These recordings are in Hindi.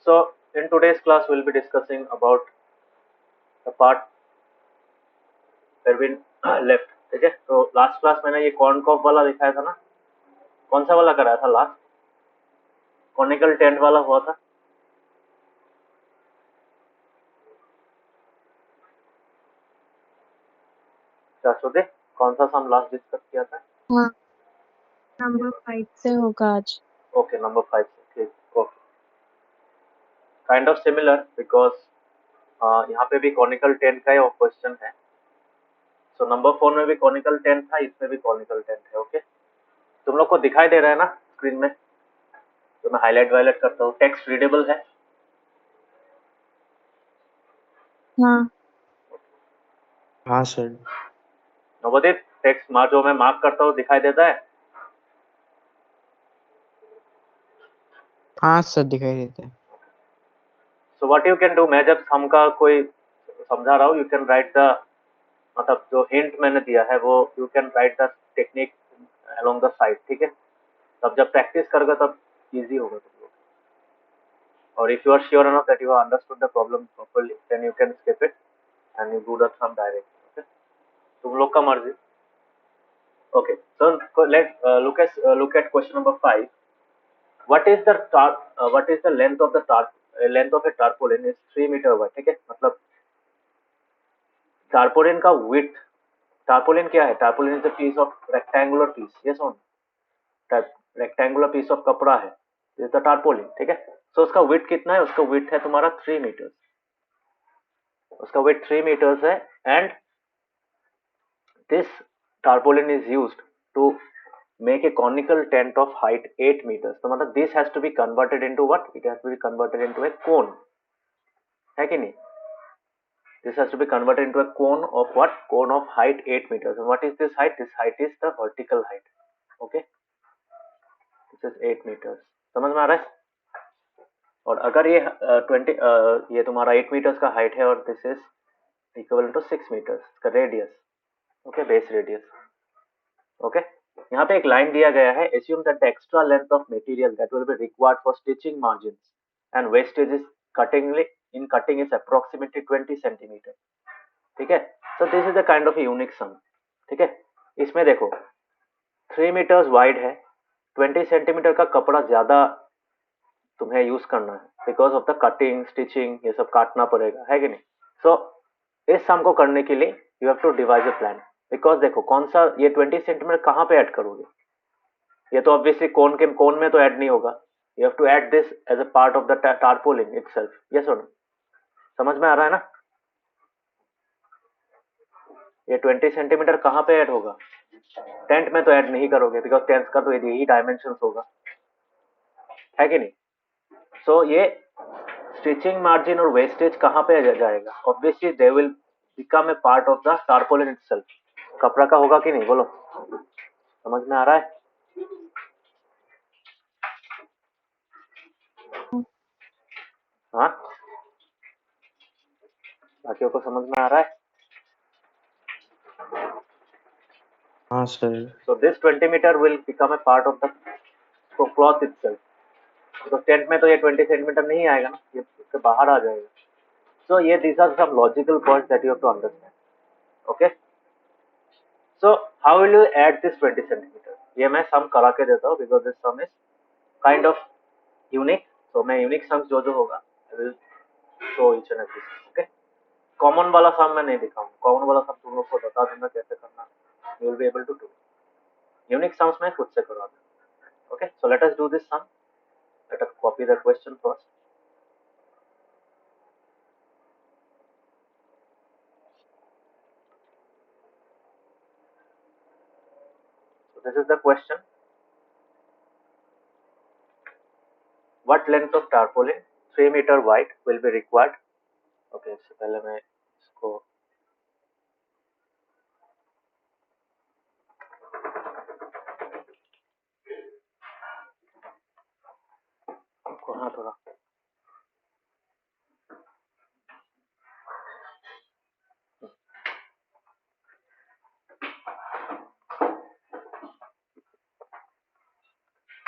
So in today's class we'll be discussing about the part where we left. ठीक है, तो लास्ट क्लास मैंने ये कॉर्नकॉफ वाला दिखाया था ना, कौन सा वाला कराया था लास्ट? कॉनिकल टेंट वाला हुआ था। क्या सोचे, कौन सा सम लास्ट डिस्कस किया था? हाँ, नंबर 5 से होगा आज। ओके, नंबर 5 से, ठीक। Okay, kind of similar because यहाँ पे भी कॉनिकल टेंट का ही क्वेश्चन है। सो नंबर 4 में भी कॉनिकल टेंट था, इसमें भी कॉनिकल टेंट है। ओके, तुम लोग को दिखाई दे रहा है ना स्क्रीन में? तो मैं हाईलाइट वाईलाइट करता हूँ। टेक्स्ट रीडेबल है? हाँ, हाँ सर। नवोदित, टेक्स्ट जो मैं मार्क करता हूँ दिखाई देता है? हाँ सर, दिखाई देता है। So what you can do, मैं जब सम का कोई समझा रहा हूँ, यू कैन राइट द, मतलब जो हिंट मैंने दिया है वो you can write the technique along the side. ठीक है, तब जब प्रैक्टिस करोगे तब इजी होगा तुम लोग। और if you are sure enough that you have understood the problem properly, then you can skip it and you do the sum direct. Okay, तुम लोग का मर्जी। Okay, so look at question number 5. What is the length of the length of a tarpaulin is 3 meter wide। ठीक है, मतलब tarpaulin का width, tarpaulin क्या है? Tarpaulin is a piece of rectangular piece, yes or no? Rectangular piece of कपड़ा है, this is the tarpaulin। ठीक है, so उसका width कितना है? उसका width है तुम्हारा 3 meters, उसका width 3 meters है। and this tarpaulin is used to make a conical tent of height 8 meters। तो मतलब this has to be converted into what? It has to be converted into a cone, है कि नहीं? This has to be converted into a cone of what? Cone of height 8 meters। And what is this height? This height is the vertical height। Okay, this is 8 meters। समझ में आ रहा है? और अगर ये 20 ये तुम्हारा 8 meters का height है और this is equivalent to 6 meters का radius. Okay, base radius. Okay, यहाँ पे एक लाइन दिया गया है, assume that the extra length of material that will be required for stitching margins and wastage is cutting is approximately 20 centimeter। ठीक है, so this is the kind of a unique sum। ठीक है, इसमें देखो 3 meters वाइड है, 20 सेंटीमीटर का कपड़ा ज्यादा तुम्हें यूज करना है because of the cutting stitching, ये सब काटना पड़ेगा, है कि नहीं? सो इस सम को करने के लिए you have to divide the plan. Because देखो कौन सा ये 20 सेंटीमीटर कहाँ पे ऐड करोगे? ये तो ऑब्वियसली कोन में तो ऐड नहीं होगा। You have to add this as a part of the tarpaulin itself, yes और नो? समझ में आ रहा है ना? ये 20 सेंटीमीटर कहाँ पे ऐड होगा? टेंट में तो ऐड नहीं करोगे बिकॉज टेंट का तो यही डायमेंशन होगा, है कि नहीं? सो ये स्टिचिंग मार्जिन और वेस्टेज कहाँ पे जाएगा? Obviously they will become a part of the tarpaulin itself. कपड़ा का होगा कि नहीं, बोलो? समझ में आ रहा है? हाँ, बाकियों को समझ में आ रहा है? हाँ sir. So this 20 meter will become a part of the cloth itself। तो टेंट में तो ये 20 सेंटीमीटर नहीं आएगा ना, ये उसके बाहर आ जाएगा। So ये these are some logical points that you have to understand। Okay, so how will you add this 20 centimeter? ये मैं सम करा के देता हूँ because this sum is kind of unique। तो मैं यूनिक सम जो होगा I will show each and every। okay, common वाला सम मैं नहीं दिखाऊंगा, कॉमन वाला सम तुम लोग को बता दूंगा कैसे करना, you will be able to do। Unique sums मैं खुद से करवा दूंगा। okay, so let us do this sum। let us copy the question first। so this is the question। what length of tarpaulin 3 meter wide will be required? okay, इससे पहले मैं इसको हाँ थोड़ा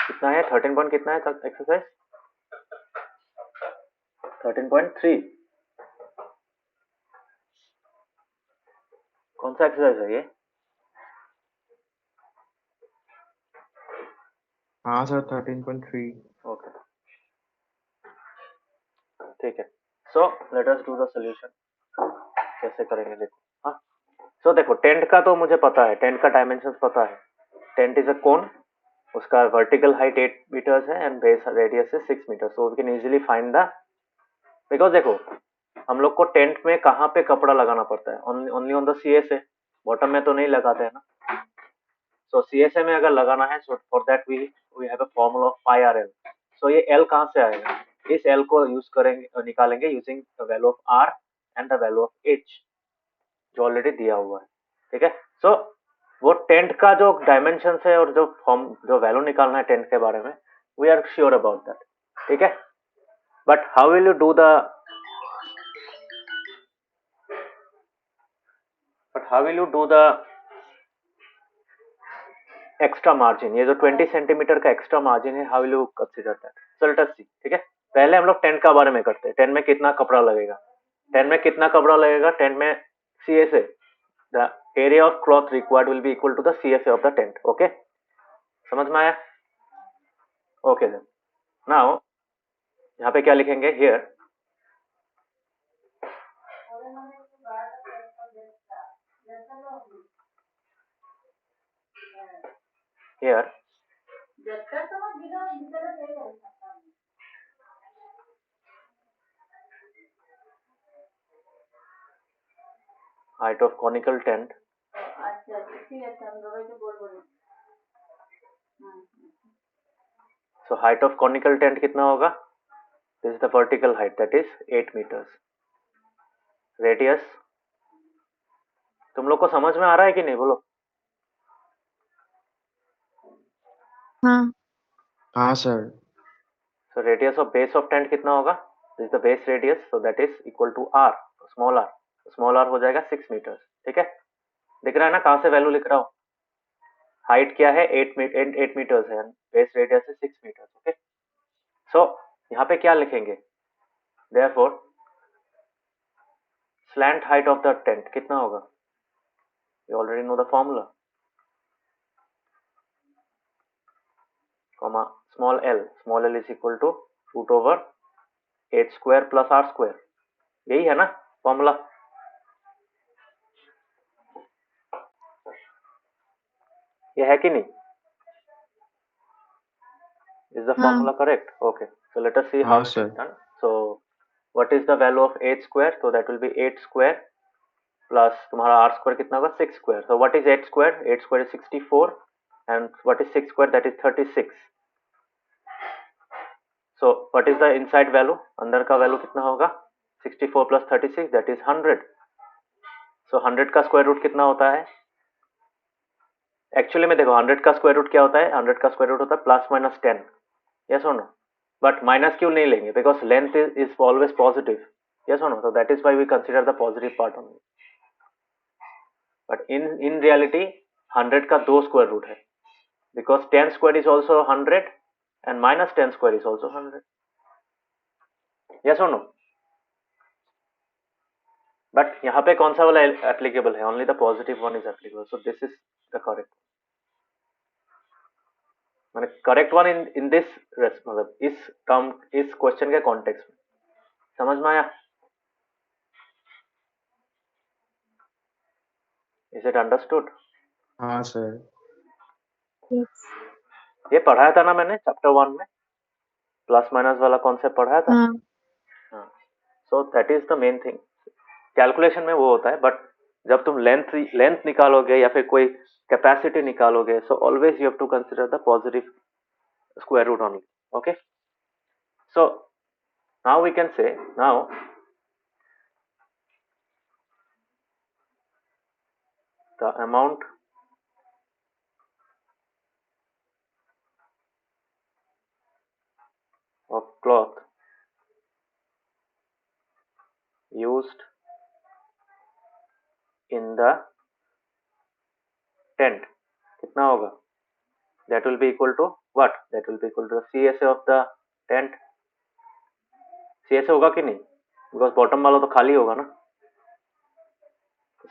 कितना है 13 पॉइंट कितना है एक्सरसाइज? 13.3 कौन सा एक्सरसाइज है ये? हाँ सर 13.3। ओके ठीक है। सो let us do the solution. कैसे करेंगे देखो। हाँ सो देखो टेंट का तो मुझे पता है, टेंट का डायमेंशन पता है। टेंट इज अ कोन, उसका वर्टिकल हाइट 8 मीटर्स है एंड बेस रेडियस है 6 metre. So we can easily find the, because देखो हम लोग को टेंट में कहाँ पे कपड़ा लगाना पड़ता है, only on the CSA, bottom में तो नहीं लगाते हैं ना। सो CSA में अगर लगाना है, so for that we have a formula of pi R L. So ये एल कहाँ से आएगा? इस एल को यूज करेंगे, निकालेंगे using the value of R and the value of H जो ऑलरेडी दिया हुआ है। ठीक है। सो वो टेंट का जो डायमेंशन है और जो फॉर्म जो वैल्यू निकालना है टेंट के बारे में, we are sure about that. ठीक है। But how will you do the extra margin? ये जो 20 सेंटीमीटर का एक्स्ट्रा मार्जिन है, how will you consider that? So let us see. ठीक है। पहले हम लोग टेंट का बारे में करते हैं। टेंट में कितना कपड़ा लगेगा? टेंट में कितना कपड़ा लगेगा? टेंट में CSA, the area of cloth required will be equal to the CSA of the tent. Okay, समझ में आया? ओके देन नाउ यहाँ पे क्या लिखेंगे? Here here height of conical tent, so height of conical tent कितना होगा? This is the vertical height, that is 8 meters. Radius तुम लोग को समझ में आ रहा है कि नहीं? बोलो। हाँ हाँ sir. So radius of base of tent कितना होगा? This is the base radius, so that is equal to r, small r. Small r हो जाएगा 6 meters। ठीक है, दिख रहा है ना कहाँ से वैल्यू लिख रहा हूँ? हाइट क्या है? 8 मीटर्स है, बेस रेडियस है 6 मीटर्स। ओके, सो यहाँ पे क्या लिखेंगे? Therefore slant height of the tent कितना होगा? You already know the formula, comma small l is equal to root over h square plus r square। यही है ना फॉर्मूला? ये है कि नहीं? Is the हाँ formula correct? Okay, so let us see how हाँ it is sir. done. So what is the value of h square? So that will be 8 square plus तुम्हारा r square कितना होगा? 6 square. So what is 8 square? 8 square is 64 and what is 6 square? That is 36. So what is the inside value? अंदर का वैल्यू कितना होगा? 64 plus 36 that is 100. So 100 का स्क्वायर रूट कितना होता है? एक्चुअली में देखो 100 का स्क्वायर रूट क्या होता है? 100 का स्क्वायर रूट होता है प्लस माइनस 10। यस और नो? बट माइनस क्यों नहीं लेंगे? Because length is always positive. Yes और no? so that is why we consider the positive part only. But in reality 100 का 2 स्क्वायर रूट है, because 10 square is also 100 and minus 10 square is also 100. Yes or no? But यहाँ पे कौन सा वाला एप्लीकेबल है? Only the positive one is applicable. So this is the correct, माने करेक्ट वन इन दिस, मतलब इस टर्म, इस क्वेश्चन के कॉन्टेक्स्ट में। समझ में आया? Is it understood? हाँ सर। यस ये पढ़ाया था ना मैंने चैप्टर 1 में, प्लस माइनस वाला कॉन्सेप्ट पढ़ाया था। हाँ सो that is the main thing. Calculation में वो होता है, बट जब तुम लेंथ निकालोगे या फिर कोई कैपेसिटी निकालोगे, so always you have to consider the positive square root only. Okay, so now we can say, now the amount of cloth used in the tent कितना होगा? That will be equal to what? That will be equal to the CSA of the tent C S होगा कि नहीं, बिकॉज बॉटम वाला तो खाली होगा ना,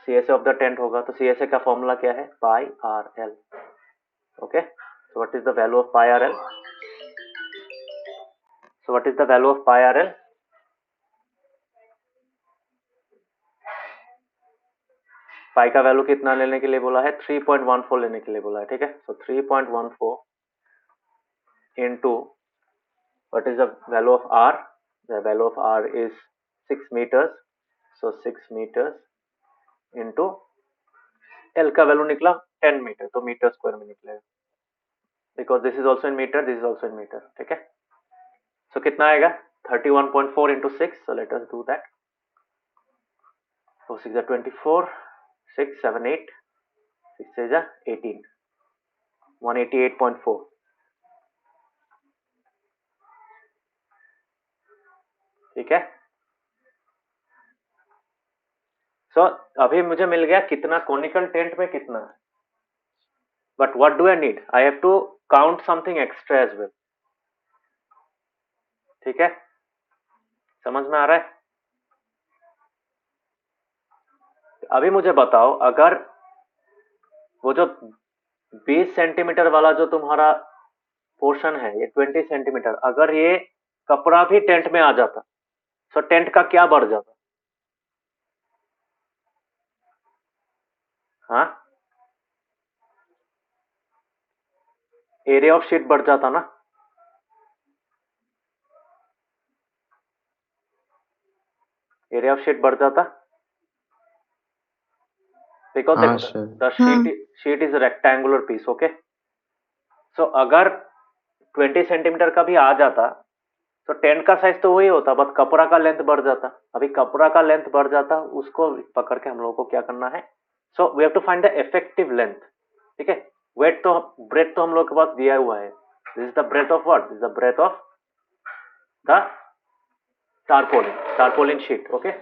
C S of the tent होगा। तो सी एस का फॉर्मूला क्या है, pi R L. Okay, so what is the value of pi R L? So what is the value of pi R L? Pi का वैल्यू कितना लेने के लिए बोला है, 3.14 लेने के लिए बोला है, ठीक है। सो 3.14 into what is the value of r? The value of r is 6 meters, so 6 meters into l का वैल्यू निकला 10 मीटर, तो मीटर स्क्वायर में निकलेगा, because this is also in metre, this is also in metre, ठीक है। सो कितना आएगा, 31.4 into 6, so let us do that. 4 6 are 24, 6 7 8, 6 6 are 18, 188.4, ठीक है। सो अभी मुझे मिल गया कितना कॉनिकल टेंट में कितना है, but what do I need, I have to count something extra as well, ठीक है। समझ में आ रहा है? अभी मुझे बताओ, अगर वो जो 20 सेंटीमीटर वाला जो तुम्हारा पोर्शन है, ये 20 सेंटीमीटर, अगर ये कपड़ा भी टेंट में आ जाता, तो टेंट का क्या बढ़ जाता? हाँ, एरिया ऑफ शीट बढ़ जाता ना, एरिया ऑफ शीट बढ़ जाता, बिकॉज हाँ देखो सर। द हाँ sheet is rectangular piece, okay. So अगर 20 सेंटीमीटर का भी आ जाता, तो टेंट का साइज तो वही होता, बट कपड़ा का लेंथ बढ़ जाता। अभी कपड़ा का लेंथ बढ़ जाता, उसको पकड़ के हम लोगों को क्या करना है, so we have to find the effective length, ठीक है। वेट तो ब्रेथ तो हम लोग के पास दिया हुआ है, this is the breadth of what, this is the breadth of the tarpaulin sheet, okay.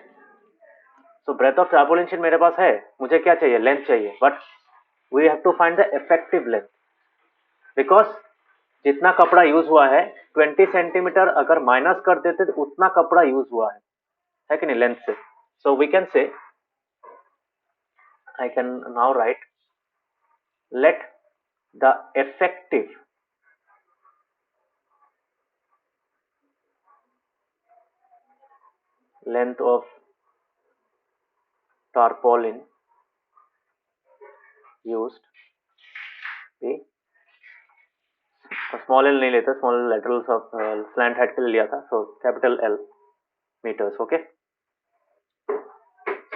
So breadth of tarpaulin sheet मेरे पास है, मुझे क्या चाहिए, लेंथ चाहिए, but we have to find the effective length, because जितना कपड़ा यूज हुआ है 20 सेंटीमीटर अगर माइनस कर देते तो उतना कपड़ा यूज हुआ है कि नहीं, लेंथ से। सो we can say, I can now write, let the effective length of tarpaulin used be, small L नहीं लेते, स्मॉल लेटरल स्लैंट हेड के लिए लिया था, so capital L metres, okay.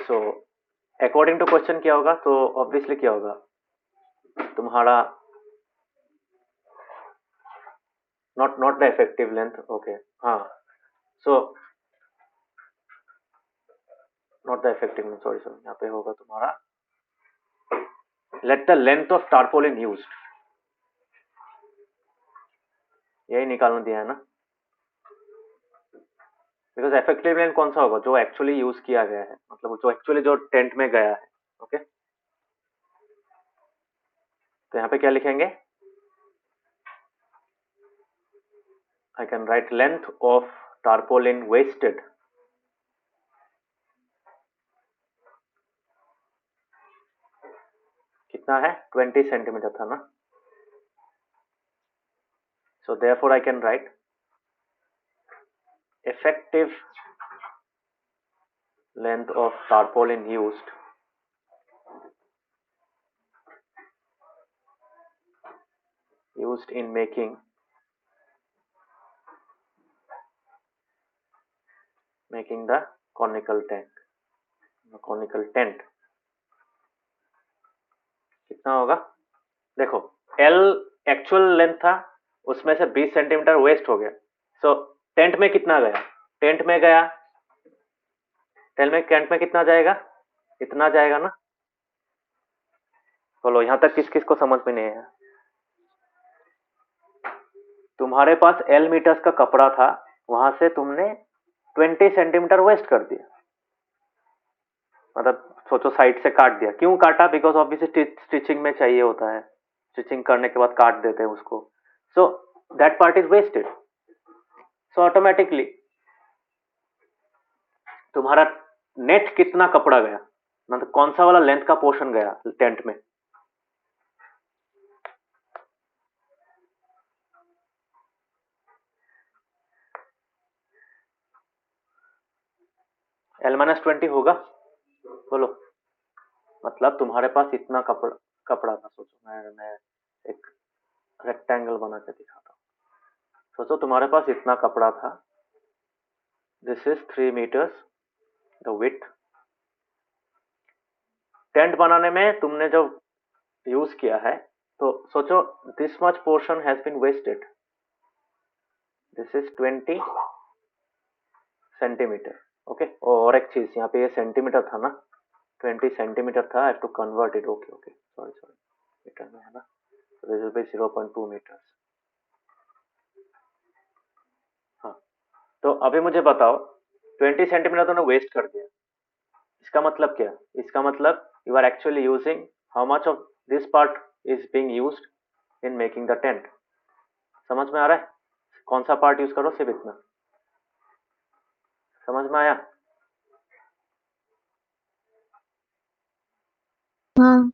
So according to question क्या होगा, तो ऑब्वियसली क्या होगा तुम्हारा, not the effective length, okay, हाँ। So not the effective length, sorry यहाँ पे होगा तुम्हारा, let the length of tarpaulin used, यही निकालना दिया है ना, बिकॉज इफेक्टिव लेंथ कौन सा होगा, जो एक्चुअली यूज किया गया है, मतलब जो एक्चुअली जो टेंट में गया है, ओके। तो यहाँ पे क्या लिखेंगे, I can write length of tarpaulin wasted, कितना है, 20 सेंटीमीटर था ना, so therefore I can write effective length of tarpaulin used in making the conical tent कितना होगा, देखो L एक्चुअल लेंथ था, उसमें से 20 सेंटीमीटर वेस्ट हो गया, सो टेंट में कितना गया, टेंट में कितना जाएगा, इतना जाएगा ना। बोलो यहां तक किस किस को समझ में नहीं है, तुम्हारे पास L मीटर्स का कपड़ा था, वहां से तुमने 20 सेंटीमीटर वेस्ट कर दिया, मतलब सोचो साइड से काट दिया, क्यों काटा, बिकॉज ऑब्वियसली स्टिचिंग में चाहिए होता है, स्टिचिंग करने के बाद काट देते हैं उसको, so that part is wasted, so automatically तुम्हारा नेट कितना कपड़ा गया, मतलब कौन सा वाला लेंथ का पोर्शन गया टेंट में? L-20 होगा, बोलो। मतलब तुम्हारे पास इतना कपड़ा था। सोचो, मैं एक रेक्टेंगल बना के दिखाता हूँ। सोचो तुम्हारे पास इतना कपड़ा था। This is 3 meters the width. Tent बनाने में तुमने जो यूज किया है, तो सोचो this much portion has been wasted. This is 20 centimetre. Okay, और एक चीज, यहाँ पे ये सेंटीमीटर था ना, 20 सेंटीमीटर था। I have to convert it. Okay okay, sorry metre में है ना, so this will be 0.2 meters। हाँ, तो अभी मुझे बताओ 20 सेंटीमीटर तुमने वेस्ट कर दिया, इसका मतलब क्या? इसका मतलब you are actually using how much of this part is being used in making the tent. समझ में आ रहा है? कौन सा पार्ट यूज करो, सिर्फ इतना। समझ में आया? हाँ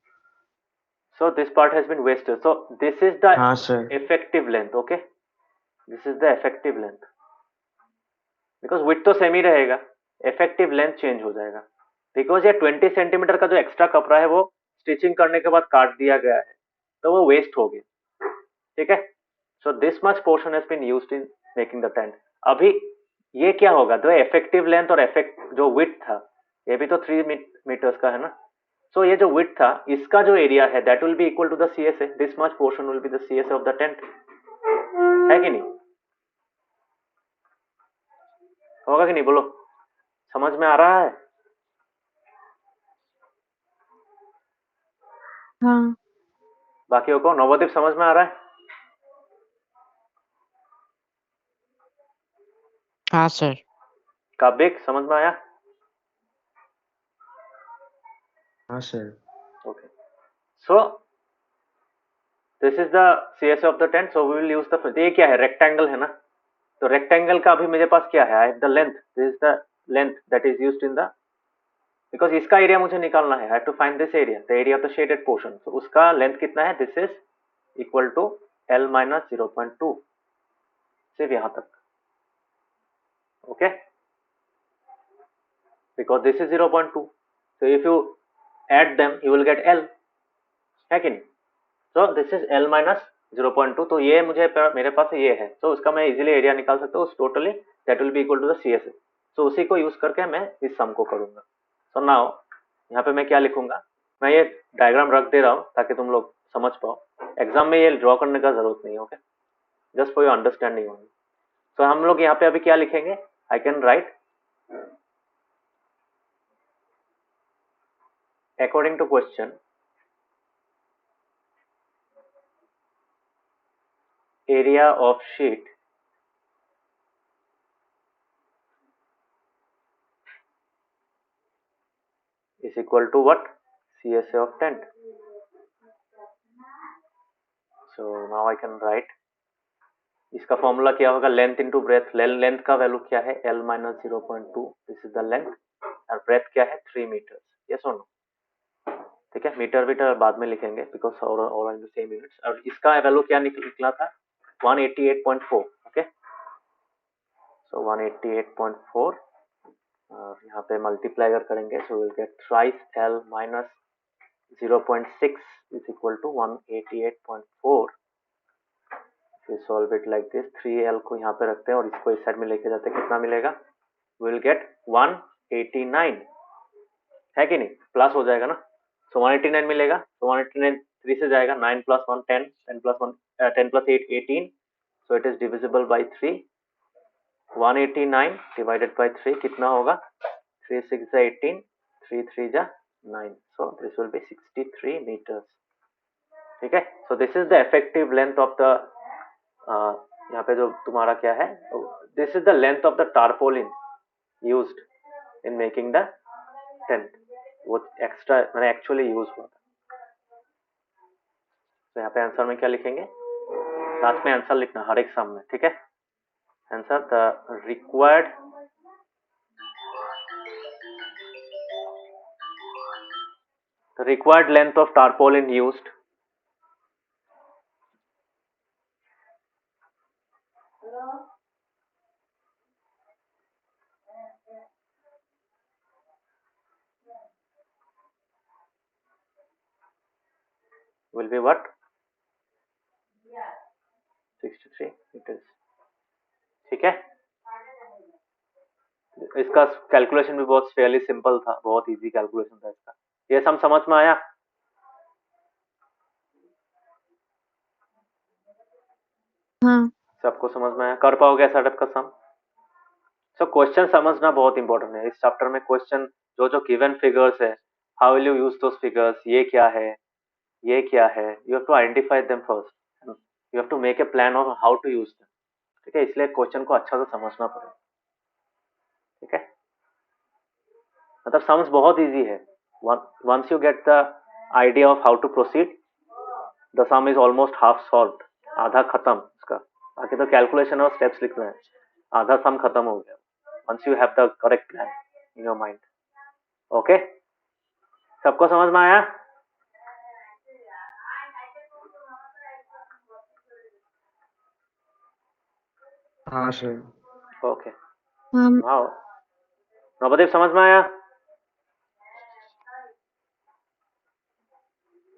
So this part has been wasted. So this is the हाँ sir. effective length. Okay, this is the effective length because width तो सेम ही रहेगा, effective length चेंज हो जाएगा because ये 20 सेंटीमीटर का जो एक्स्ट्रा कपड़ा है वो स्टिचिंग करने के बाद काट दिया गया है, तो वो वेस्ट हो गया। ठीक है, so this much portion has been used in making the tent. अभी ये क्या होगा, जो इफेक्टिव लेंथ और इफेक्ट जो विड्थ था, ये भी तो 3 मीटर्स का है ना। सो ये जो विड्थ था, इसका जो एरिया है that will be equal to the CSA. This much portion will be the CSA of the tent, है कि नहीं? होगा कि नहीं, बोलो। समझ में आ रहा है? हाँ बाकियों को नवदीप समझ में आ रहा है? हाँ सर। काबिक समझ में आया? हाँ sir. Okay, so this is the CSA of the tent. So we will use the, ये क्या है, रेक्टेंगल है ना, तो रेक्टेंगल का अभी मेरे पास क्या है, I have the length. This is the length that is used in the, because इसका एरिया मुझे निकालना है। I have to find this area, the area of the shaded portion. तो उसका लेंथ कितना है, this is equal to L minus 0.2, सिर्फ यहां तक। Okay, because this is 0.2, so if you add them you will get L, है कि नहीं? so this is L minus 0.2, तो ये मेरे पास ये है, तो उसका मैं इजीली एरिया निकाल सकता हूँ। Totally that will be equal to the CSA। तो उसी को यूज करके मैं इस सम को करूंगा। सो नाउ यहाँ पे मैं क्या लिखूंगा, मैं ये डायग्राम रख दे रहा हूँ ताकि तुम लोग समझ पाओ। एग्जाम में ये ड्रॉ करने का जरूरत नहीं है। Okay, just for your understanding only. So हम लोग यहाँ पे अभी क्या लिखेंगे, I can write according to question, area of sheet is equal to what, CSA of tent. So now I can write, इसका फॉर्मूला क्या होगा, लेंथ इंटू ब्रेथ। लेंथ का वैल्यू क्या है, L minus 0.2, this is the length, और ब्रेथ क्या है 3 मीटर। यस और नो? ठीक है, मीटर मीटर बाद में लिखेंगे because all in the same units. और इसका वैल्यू क्या निकला था, 188.4। ओके, सो 188.4, और यहाँ पे मल्टीप्लाई अगर करेंगे so will get thrice L minus 0.6 is equal to 188.4। फिर solve it like this, 3L को यहाँ पे रखते हैं और इसको इस साइड में लेके जाते हैं, कितना मिलेगा, विल गेट 189, है कि नहीं? प्लस हो जाएगा ना, सो 189 मिलेगा। तो 189 3 से जाएगा, 9 plus 1 10, 10 plus 1 10 plus 8 18, so it is divisible by 3। 189 divided by 3 कितना होगा, 3 6 जा 18, 3 3 जा 9, so this will be 63 metres. ठीक है, so this is the effective length of the, यहाँ पे जो तुम्हारा क्या है, this is the length of the tarpaulin used in making the tent. वो एक्स्ट्रा मैंने एक्चुअली यूज हुआ था। तो यहाँ पे आंसर में क्या लिखेंगे, साथ में आंसर लिखना हर एक सम में। ठीक है, answer the required The required length of tarpaulin used will be what? 63 meters. ठीक है, इसका कैलकुलेशन भी बहुत फेयरली सिंपल था, बहुत इजी कैलकुलेशन था इसका। ये सम समझ में आया? हाँ सबको समझ में आया? कर पाओगे ऐसा टाइप का सम? सो क्वेश्चन समझना बहुत इंपॉर्टेंट है। इस चैप्टर में क्वेश्चन जो जो गिवन फिगर्स है, how will you use those figures, ये क्या है, ये क्या है, you have to identify them first, you have to make a plan of how to use them. ठीक है, इसलिए क्वेश्चन को अच्छा से समझना पड़ेगा। ठीक है, मतलब सम्स बहुत इजी है। Once you get the idea of how to proceed, the sum is almost half solved, आधा खत्म इसका। बाकी तो कैलकुलेशन और स्टेप्स लिखना है, आधा सम खत्म हो गया once you have the correct plan in your mind. Okay, सबको समझ में आया? हाँ सर। ओके, हाँ नाउ नवदीप समझ में आया?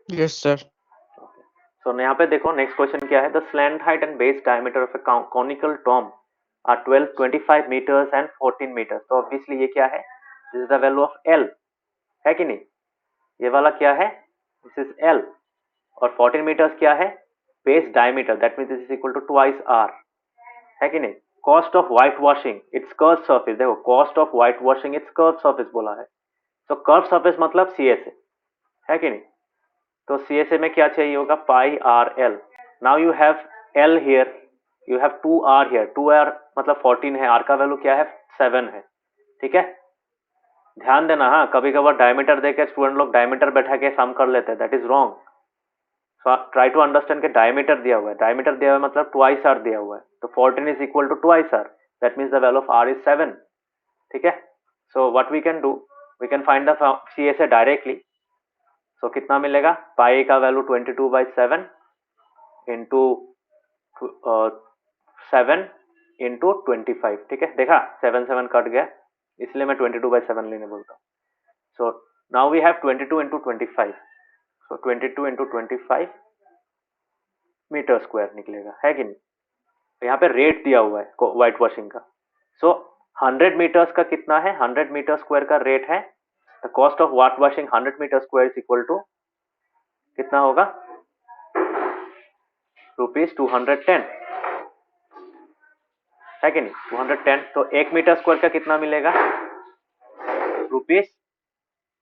Yes sir. सो यहाँ पे देखो नेक्स्ट क्वेश्चन क्या है। The slant height and base diameter of a conical tomb are 12, 25 metres and 14 metres. तो ऑब्वियसली ये क्या है? This is the value of L, है कि नहीं? ये वाला क्या है? This is L. और 14 मीटर्स क्या है? Base diameter, that means this is equal to twice are, है कि नहीं? Cost of white washing its curve surface, देखो cost of white washing its curve surface बोला है। तो कर्व सरफेस मतलब CSA, है कि नहीं? तो CSA में क्या चाहिए होगा? Pi R L. Now you have L here, you have 2R here, 2R मतलब 14 है, आर का वैल्यू क्या है? 7 है। ठीक है, ध्यान देना। हाँ, कभी कभार डायमीटर देके स्टूडेंट लोग डायमीटर बैठा के सम कर लेते हैं, that is wrong. Try to understand के डायमीटर दिया हुआ है, डायमीटर दिया हुआ है मतलब ट्वाइस आर दिया हुआ है, तो 14 is equal to twice R, that means the value of R is 7। ठीक है, so what we can do, we can find the CSA directly. So कितना मिलेगा? पाई का वैल्यू 22/7 इंटू 7 इंटू 25। ठीक है, देखा 7 कट गया, इसलिए मैं 22/7 लेने बोलता हूँ। So now we have 22 into 25, so 22 into 25 metre square निकलेगा, है कि नहीं? यहाँ पे रेट दिया हुआ है व्हाइट वॉशिंग का। सो 100 मीटर्स का कितना है? 100 मीटर स्क्वायर का रेट है। The cost of white washing 100 metre square is equal to कितना होगा? ₹210, है कि नहीं? 210। तो 1 मीटर स्क्वायर का कितना मिलेगा?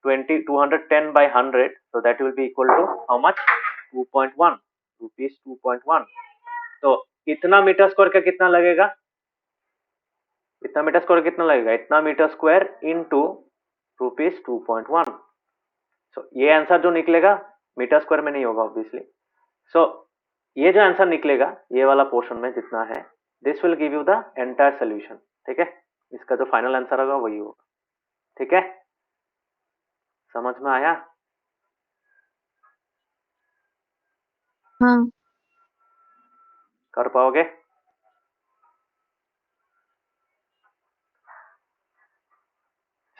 ₹210/100, so that will be equal to how much? 2.1 rupees, 2.1। तो इतना मीटर स्क्वायर का कितना लगेगा? इतना मीटर स्क्वायर कितना लगेगा? इतना मीटर स्क्वायर इंटू ₹2.1। सो ये आंसर जो निकलेगा मीटर स्क्वायर में नहीं होगा ऑब्वियसली। सो ये जो आंसर निकलेगा ये वाला पोर्शन में जितना है, this will give you the entire solution. ठीक है, इसका जो फाइनल आंसर होगा वही होगा। ठीक है, समझ में आया? हाँ कर पाओगे?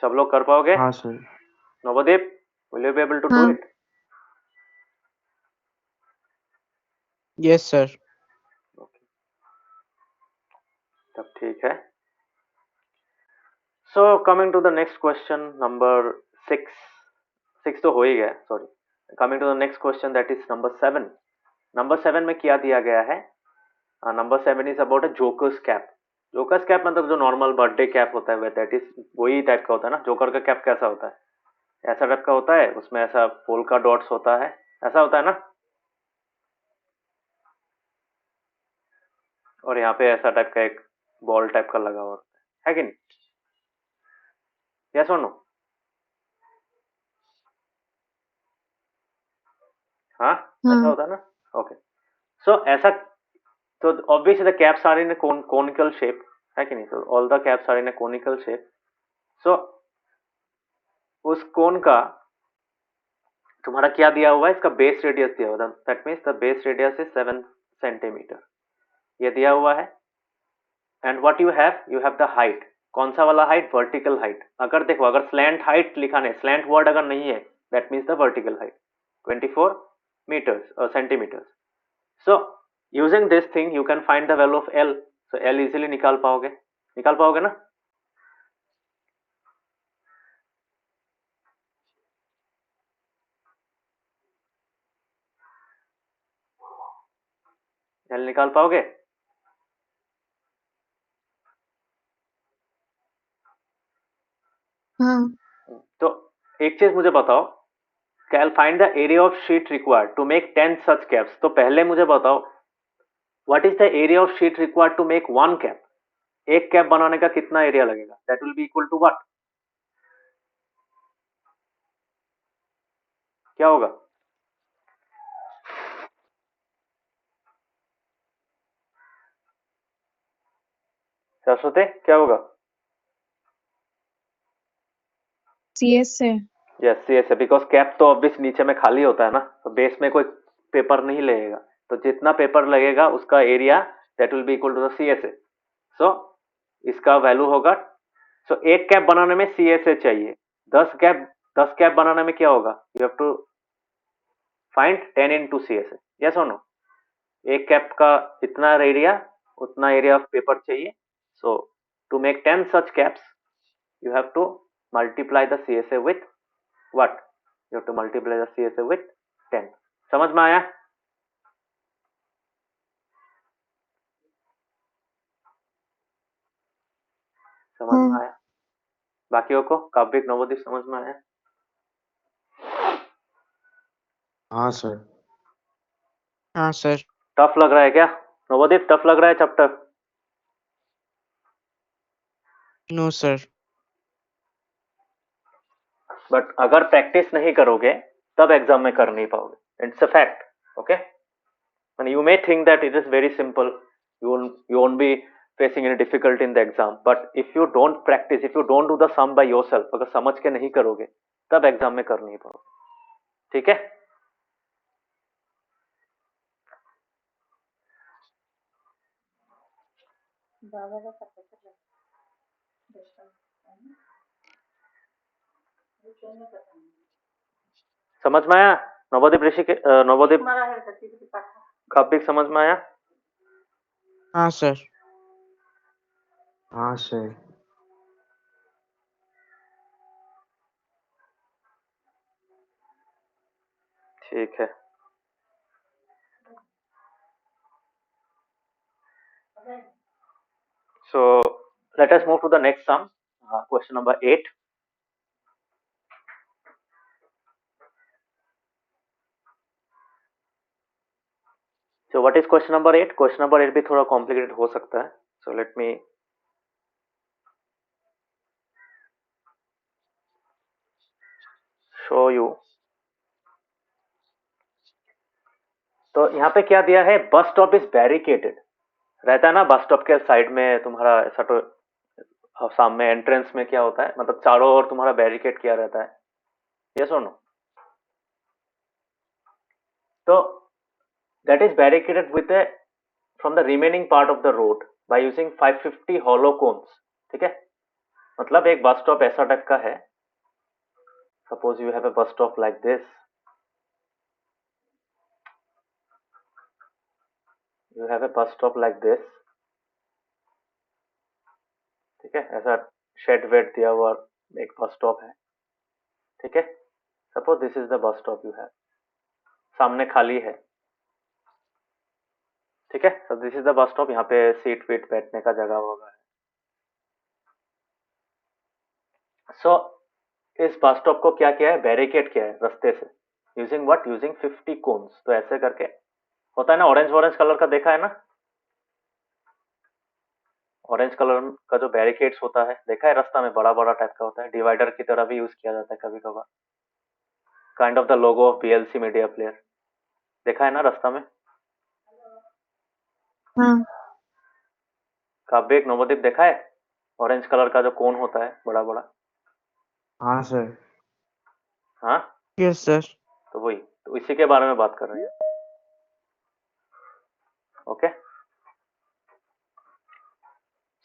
सब लोग कर पाओगे? हाँ sir. Navdeep, will you be able to do हाँ इट? Yes sir. तब ठीक है। So coming to the next question number 6 तो हो ही गया, sorry. Coming to the next question that is number 7। Number 7 में क्या दिया गया है? Number 7 is about a joker's cap. Joker's cap मतलब जो नॉर्मल बर्थडे कैप होता है दैट इज वही टाइप का होता है ना। जोकर का कैप कैसा होता है? ऐसा टाइप का होता है, उसमें ऐसा पोल्का डॉट्स होता है, ऐसा होता है ना। और यहाँ पे ऐसा टाइप का एक बॉल टाइप का लगा हुआ होता है कि नहीं? यस और नो? हाँ, ऐसा हाँ होता है ना। ओके, सो ऐसा, तो obviously the caps are in a conical shape, है कि नहीं? so all the caps are in a conical shape। so उस कोन का तुम्हारा क्या दिया हुआ है, इसका बेस रेडियस दिया हुआ है, that means the base radius is 7 centimetre, ये दिया हुआ है। And what you have the height, कौन सा वाला हाइट, वर्टिकल हाइट। अगर देखो, अगर स्लैंट हाइट लिखा नहीं, स्लैंट वर्ड अगर नहीं है, that means the vertical height 24 meters or centimeters. So using this thing you can find the value of L. So L easily निकाल पाओगे ना? L निकाल पाओगे? हाँ। तो एक चीज मुझे बताओ, कैल find the area of sheet required to make 10 such caps. तो पहले मुझे बताओ what is the area of sheet required to make one cap. एक कैप बनाने का कितना एरिया लगेगा, that will be equal to what, क्या होगा? सरस्वती क्या होगा? CS है। यस सीएस है, बिकॉज कैप तो ऑब्वियस नीचे में खाली होता है ना, तो बेस में कोई पेपर नहीं लगेगा, तो जितना पेपर लगेगा उसका area that will be equal to the CSA. So इसका वैल्यू होगा, सो एक कैप बनाने में सीएसए चाहिए, 10 कैप बनाने में क्या होगा, you have to find 10 into CSA, yes और नो। एक कैप का इतना एरिया, उतना एरिया ऑफ पेपर चाहिए। So to make 10 such caps you have to multiply the CSA with what? You have to multiply the CSA with 10. समझ में आया? समझ में आया? बाकियों को, काव्यिक, नवोदीप समझ में आया? हाँ सर। हाँ सर। टफ लग रहा है क्या नवोदीप, टफ लग रहा है चैप्टर? No sir. बट अगर प्रैक्टिस नहीं करोगे तब एग्जाम में कर नहीं पाओगे, it's a fact, okay. and you may think that it is very simple, you won't be facing any difficulty in the exam, but if you don't practice, if you don't do the sum by yourself, अगर समझ के नहीं करोगे तब एग्जाम में कर नहीं पाओगे, ठीक है। समझ में आया नवोदीप, नवोदीप काव्यिक, समझ में आया? हाँ सर। हाँ सर। ठीक है। So let us move to the next sum, question number 8. So what is question number 8? Question number 8 भी थोड़ा complicated हो सकता है, so let me show you. तो यहाँ पे क्या दिया है, बस स्टॉप इज बैरिकेटेड, रहता है ना बस स्टॉप के साइड में तुम्हारा ऐसा, तो सामने एंट्रेंस में क्या होता है, मतलब चारों ओर तुम्हारा बैरिकेड किया रहता है, यस और नो। तो that is barricaded with from the remaining part of the road by using 550 hollow cones, ठीक है। मतलब एक बस स्टॉप ऐसा टाइप का है, suppose you have a bus stop like this, you have a bus stop like this, ठीक है, ऐसा शेड वेड दिया हुआ एक बस स्टॉप है, ठीक है। Suppose this is the bus stop you have, सामने खाली है, ठीक है। तो this is the bus stop, यहाँ पे सीट वीट बैठने का जगह होगा। सो इस बस स्टॉप को क्या किया है, बैरिकेड किया है रास्ते से, यूजिंग व्हाट, यूजिंग 50 कोन्स। तो ऐसे करके होता है ना, ऑरेंज ऑरेंज कलर का देखा है ना, ऑरेंज कलर का जो बैरिकेड्स होता है देखा है, रास्ता में बड़ा बड़ा टाइप का होता है, डिवाइडर की तरह भी यूज किया जाता है कभी कभार, kind of the logo of BLC media player, देखा है ना रास्ता में। हाँ। काव्य, नवोदीप देखा है ऑरेंज कलर का जो कोन होता है बड़ा बड़ा? हाँ सर। हाँ, यस सर। तो वही, तो इसी के बारे में बात कर रहे हैं। ओके,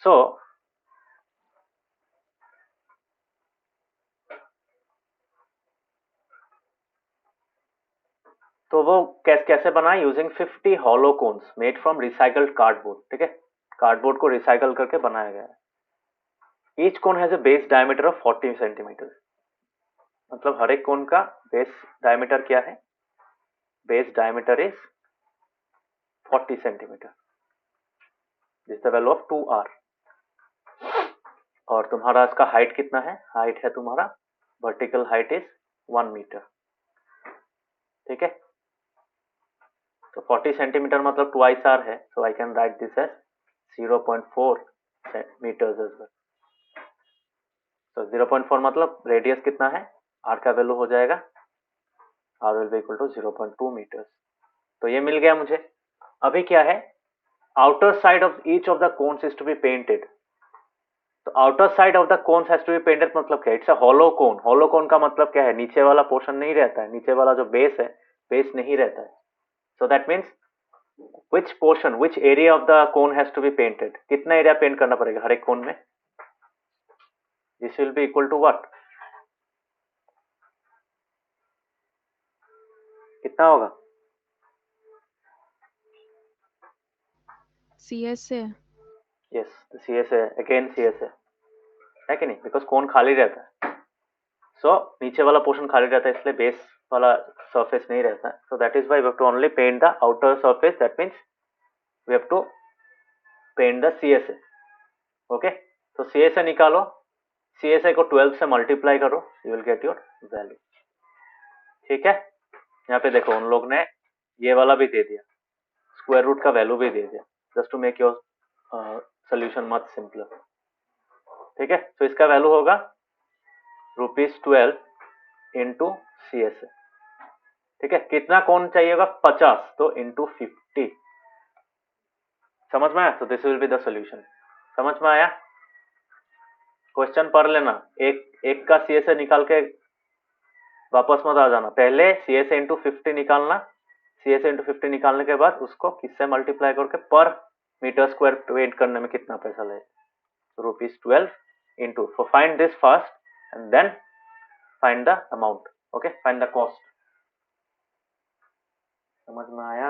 सो तो वो कैसे बना, using 50 hollow cones made from recycled cardboard. ठीक है, कार्डबोर्ड को रिसाइकल करके बनाया गया है। Each cone has a base diameter of 40 centimetre. मतलब हर एक कोन का बेस डायमीटर क्या है, base diameter is 40 centimetre, this the value of 2r। और तुम्हारा इसका हाइट कितना है, हाइट है तुम्हारा, वर्टिकल हाइट इज 1 मीटर। ठीक है, तो 40 सेंटीमीटर मतलब ट्वाइस आर है, so I can write this as 0.4 meters as well. तो 0.4 मतलब रेडियस कितना है, आर का वैल्यू हो जाएगा, r will be equal to 0.2 meters. तो ये मिल गया मुझे। अभी क्या है, outer side of each of the cones is to be painted. तो outer side of the cones has to be painted मतलब क्या, it's a hollow cone. Hollow cone का मतलब क्या है, नीचे वाला पोर्शन नहीं रहता है, नीचे वाला जो बेस है, बेस नहीं रहता है। So that means which portion, which area of the cone has to be painted, कितना एरिया पेंट करना पड़ेगा हर एक कोन में, this will be equal to what, कितना होगा, CS से यस CS है, अगेन CS है कि नहीं, बिकॉज कोन खाली रहता है। सो नीचे वाला पोर्शन खाली रहता है, इसलिए बेस वाला सरफेस नहीं रहता है। So that is why we have to only paint the outer surface, that means we have to paint the CSA। Okay, तो CSA निकालो, CSA को 12 से मल्टीप्लाई करो, you will get your value. ठीक है, यहाँ पे देखो उन लोग ने ये वाला भी दे दिया, स्क्वायर रूट का वैल्यू भी दे दिया, just to make your solution much simpler. ठीक है, तो इसका वैल्यू होगा ₹12 इंटू CSA। ठीक है, कितना कोन चाहिए होगा, 50, तो इंटू 50। समझ में आया, तो this will be the solution. समझ में आया, क्वेश्चन पढ़ लेना, एक का CSA निकाल के वापस मत आ जाना, पहले CSA इंटू 50 निकालना, CSA इंटू 50 निकालने के बाद उसको किससे मल्टीप्लाई करके पर मीटर स्क्वायर पेंट करने में कितना पैसा लगेगा, ₹12 into, find this first and then find the amount. Okay, find the cost. समझ में आया,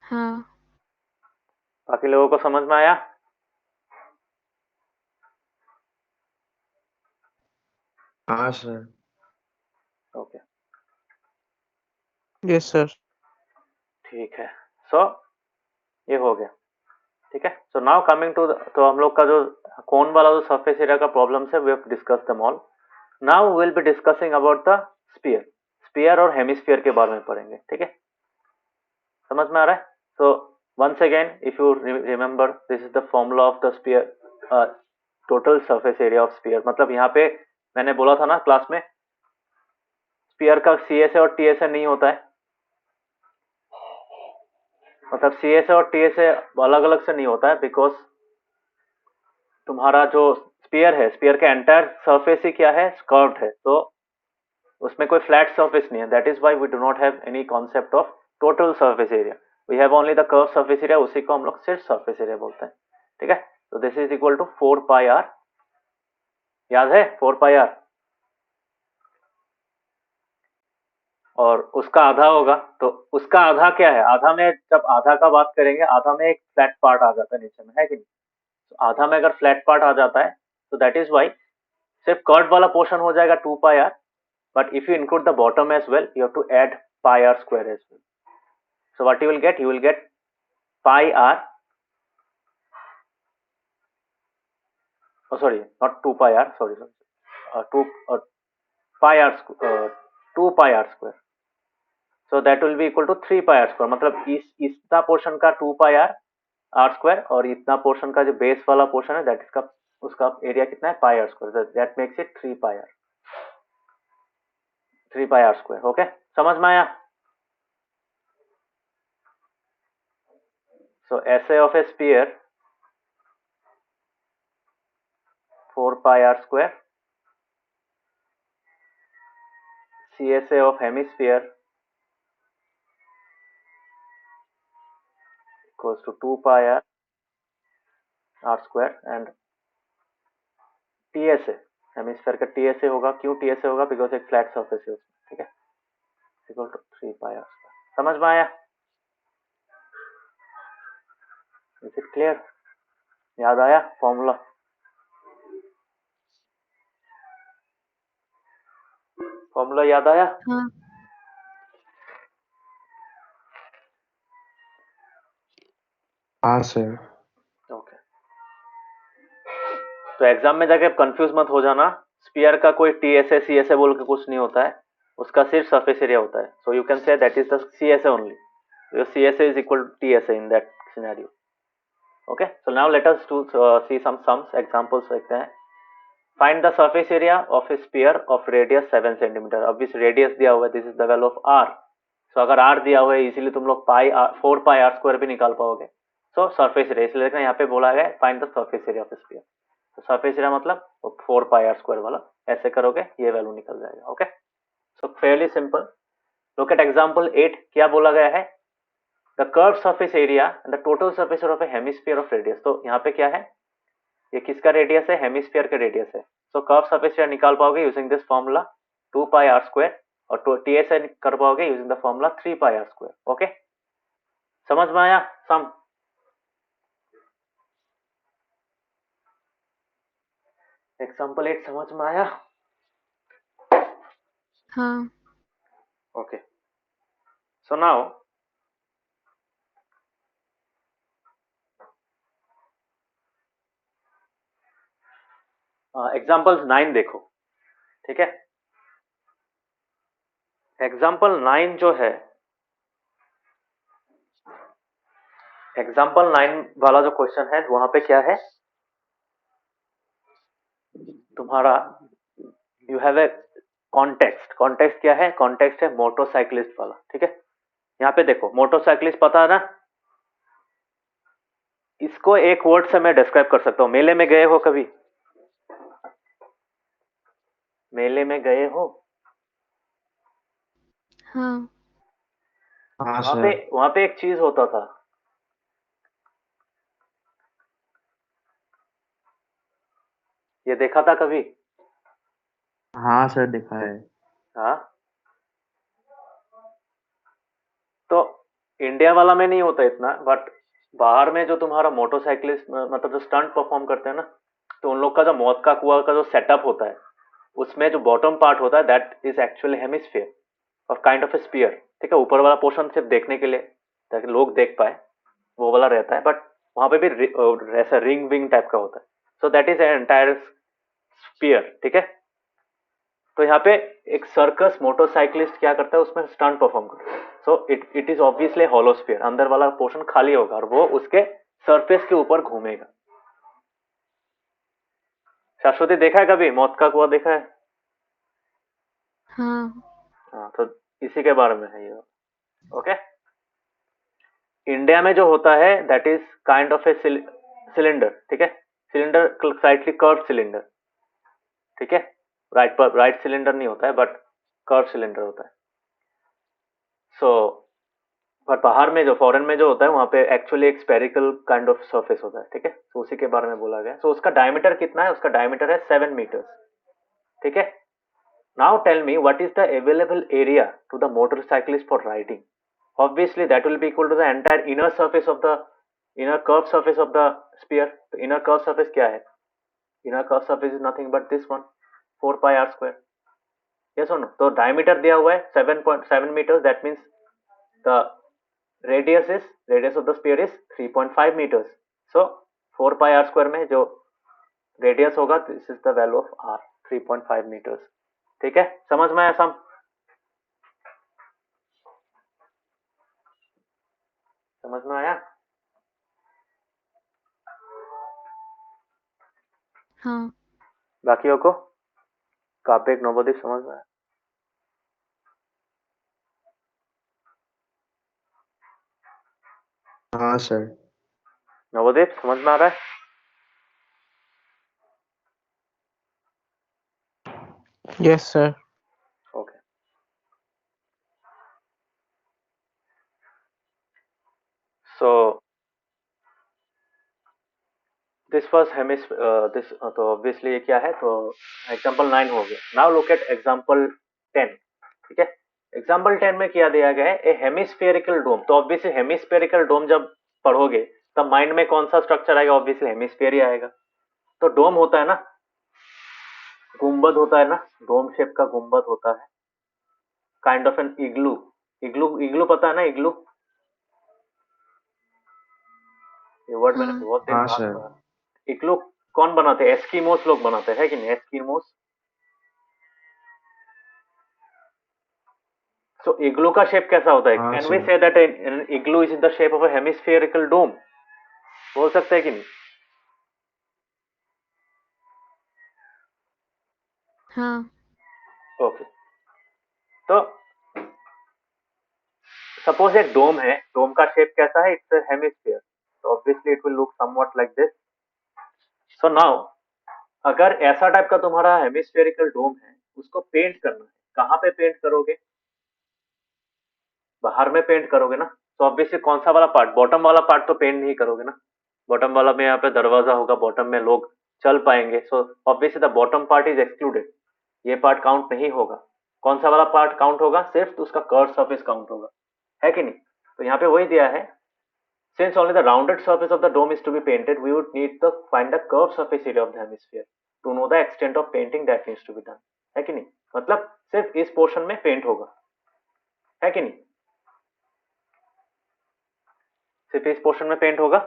हाँ बाकी लोगों को समझ में आया, हाँ सर। Okay yes sir. ठीक है। सो ये हो गया। ठीक है, सो नाउ कमिंग टू, तो हम लोग का जो कोन वाला जो सरफेस एरिया का प्रॉब्लम है, we have discuss them all. Now will be discussing about the sphere, sphere और हेमिस्फीयर के बारे में पढ़ेंगे। ठीक है, समझ में आ रहा है। So once again if you remember, this is the formula of the sphere, total surface area of sphere. मतलब यहाँ पे मैंने बोला था ना क्लास में, स्फीयर का CSA और TSA नहीं होता है, मतलब CSA और TSA अलग अलग से नहीं होता है, बिकॉज तुम्हारा जो स्फीयर है, स्फीयर का एंटायर सरफेस ही क्या है, कर्व्ड है, तो उसमें कोई फ्लैट सरफेस नहीं है। That is why we do not have any concept of total surface area, we have only the curve surface area, उसी को हम लोग सिर्फ सरफेस एरिया बोलते हैं। ठीक है, तो this is equal to 4πr, याद है 4πr, और उसका आधा होगा, तो उसका आधा क्या है, आधा में जब आधा का बात करेंगे, आधा में एक फ्लैट पार्ट आ जाता है नीचे में, है कि नहीं। तो आधा में अगर फ्लैट पार्ट आ जाता है, तो दैट इज वाई सिर्फ कर्व वाला पोर्शन हो जाएगा 2πr, but if you include the bottom as well, you have to add pi r square as well. So what you will get pi r, oh sorry, not 2 pi r, sorry, 2 pi r 2 pi r square, so that will be equal to 3 pi r square। मतलब इतना पोर्शन का 2 pi r square, और इतना पोर्शन का जो बेस वाला पोर्शन है, दैट इसका उसका एरिया कितना है, pi r square, that makes it 3 pi r, 3 pi r square। Okay, समझ में आया। So SA of a sphere 4 pi r square CSA of hemisphere equals to 2 pi r square and TSA hemisphere का TSA होगा. क्यों TSA होगा? बिकॉज एक फ्लैट सरफेस है उसमें. ठीक है, equal to 3 pi r square. समझ में आया? Is it clear? याद आया फॉर्मूला? फॉर्मूला याद आया? हाँ हाँ सर. ओके. तो एग्जाम में जाके कंफ्यूज मत हो जाना. स्पीयर का कोई TSA CSA बोल के कुछ नहीं होता है, उसका सिर्फ सरफेस एरिया होता है. So you can say that is the CSA only. Your CSA is equal to TSA in that scenario. Okay, so now let us see some sums examples देखते हैं. Find the surface area of a sphere of radius 7 cm. अब इस radius दिया हुआ है, this is the value of r. So अगर r दिया हुआ है इसीलिए तुम लोग 4 pi r square भी निकाल पाओगे. So surface area इसलिए देखना यहाँ पे बोला गया find the surface area of a sphere. तो surface area मतलब 4 pi r square वाला, ऐसे करोगे ये वैल्यू निकल जाएगा. Okay, so fairly simple. Look at example 8. क्या बोला गया है? The curved surface area and the total surface area of a hemisphere of radius. तो यहाँ पे क्या है? ये किसका रेडियस है? हेमिस्फीयर का रेडियस है. सो कर्व सरफेस एरिया निकाल पाओगे using this formula 2 pi r square और TSA कर पाओगे using the formula 3 pi r square. Okay, समझ में आया सम? एग्जांपल 8 समझ में आया? हाँ ओके, सो नाउ एग्जांपल 9 देखो. ठीक है, एग्जांपल 9 जो है, एग्जांपल 9 वाला जो क्वेश्चन है वहां पे क्या है तुम्हारा? You have a context. Context क्या है? कॉन्टेक्स्ट है मोटरसाइकिलिस्ट वाला. ठीक है, यहाँ पे देखो मोटरसाइकिलिस्ट पता है ना, इसको एक वर्ड से मैं डिस्क्राइब कर सकता हूँ. मेले में गए हो कभी? मेले में गए हो? हाँ हाँ वहां पे एक चीज होता था, ये देखा था कभी? हाँ सर, दिखा है. हाँ, तो इंडिया वाला में नहीं होता इतना, बट बाहर में जो तुम्हारा मोटरसाइकिलिस्ट मतलब जो स्टंट परफॉर्म करते हैं ना, तो उन लोग का जो मौत का कुआं का जो सेटअप होता है उसमें जो बॉटम पार्ट होता है दैट इज एक्चुअली हेमिस्फीयर और काइंड ऑफ ए स्पीयर. ठीक है, ऊपर वाला पोर्शन सिर्फ देखने के लिए ताकि लोग देख पाए वो वाला रहता है, बट वहां पे भी ऐसा रिंग विंग टाइप का होता है. So that is entire sphere. ठीक है, तो यहाँ पे एक सर्कस मोटरसाइकिलिस्ट क्या करता है उसमें स्टंट परफॉर्म करता है. So it is obviously hollow sphere, अंदर वाला पोर्शन खाली होगा और वो उसके सरफेस के ऊपर घूमेगा. शाश्वती देखा है कभी मौत का कुआं? देखा है? हाँ हाँ, तो इसी के बारे में है ये. ओके, इंडिया में जो होता है that is kind of a cylinder. ठीक है, सिलेंडर स्लाइटली कर्व सिलेंडर. ठीक है, राइट सिलेंडर नहीं होता है बट कर्व सिलेंडर होता है. सो बट बाहर में जो फॉरेन में जो होता है वहां पे एक्चुअली एक स्पेरिकल काइंड ऑफ सरफेस होता है. ठीक है, तो उसी के बारे में बोला गया. सो उसका डायमीटर कितना है? उसका डायमीटर है 7 मीटर्स. ठीक है, now tell me what is the available area to the motorcyclist for riding. Obviously that will be equal to the entire inner surface of the inner curve surface of the sphere. तो इनर कर्व सरफेस क्या है? Inner curve surface is nothing but this one 4 pi r square. Yes और नो? तो डायमीटर दिया हुआ है 7.7 meters. That means the radius of the sphere is 3.5 meters. So 4 pi r square में जो रेडियस होगा this is the value of r 3.5 meters. ठीक है, समझ में आया सम? समझ में आया? हाँ बाकियों को कापेक नवोदीप समझ में आया? हाँ सर. नवोदीप समझ में आ रहा है? Yes, sir. Okay. So this was this तो obviously ये क्या है, तो एग्जाम्पल 9 हो गया. Now look at example 10. ठीक है, एग्जाम्पल 10 में क्या दिया गया है, ए हेमिस्फेरिकल डोम. तो ऑब्वियसली हेमिस्फेरिकल डोम जब पढ़ोगे तब माइंड में कौन सा स्ट्रक्चर आएगा, ऑब्वियसली हेमिस्फेयर ही आएगा. तो डोम होता है ना, गुंबद होता है ना, डोम शेप का गुंबद होता है, काइंड ऑफ एन इग्लू. इग्लू पता है ना, इग्लू. ये वर्ड मैंने हाँ बहुत दिन हाँ बाद सर. पढ़ा. इग्लू कौन बनाते हैं, एस्किमोस लोग बनाते हैं, है कि नहीं, एस्किमोस. सो इग्लू का शेप कैसा होता है, हाँ can we sir. Say that an igloo is in the shape of a hemispherical dome, बोल सकते हैं कि नहीं. हाँ ओके. तो सपोज एक डोम है, डोम का शेप कैसा है, इट्स हेमिस्फीयर, तो obviously it will look somewhat like this. So now अगर ऐसा टाइप का तुम्हारा हेमिस्फेरिकल डोम है, उसको पेंट करना है, कहाँ पे पेंट करोगे, बाहर में पेंट करोगे ना. तो ऑब्वियसली कौन सा वाला पार्ट, बॉटम वाला पार्ट तो पेंट नहीं करोगे ना. बॉटम वाला में यहाँ पे दरवाजा होगा, बॉटम में लोग चल पाएंगे, so obviously the bottom part is excluded, ये पार्ट काउंट नहीं होगा. कौन सा वाला पार्ट काउंट होगा, सिर्फ उसका कर्व सरफेस काउंट होगा, है कि नहीं. तो यहाँ पे वही दिया है, since only the rounded surface of the dome is to be painted, we would need to find the curved surface area of the hemisphere to know the extent of painting that needs to be done, है कि नहीं. मतलब सिर्फ इस पोर्शन में पेंट होगा, है कि नहीं, सिर्फ इस पोर्शन में पेंट होगा.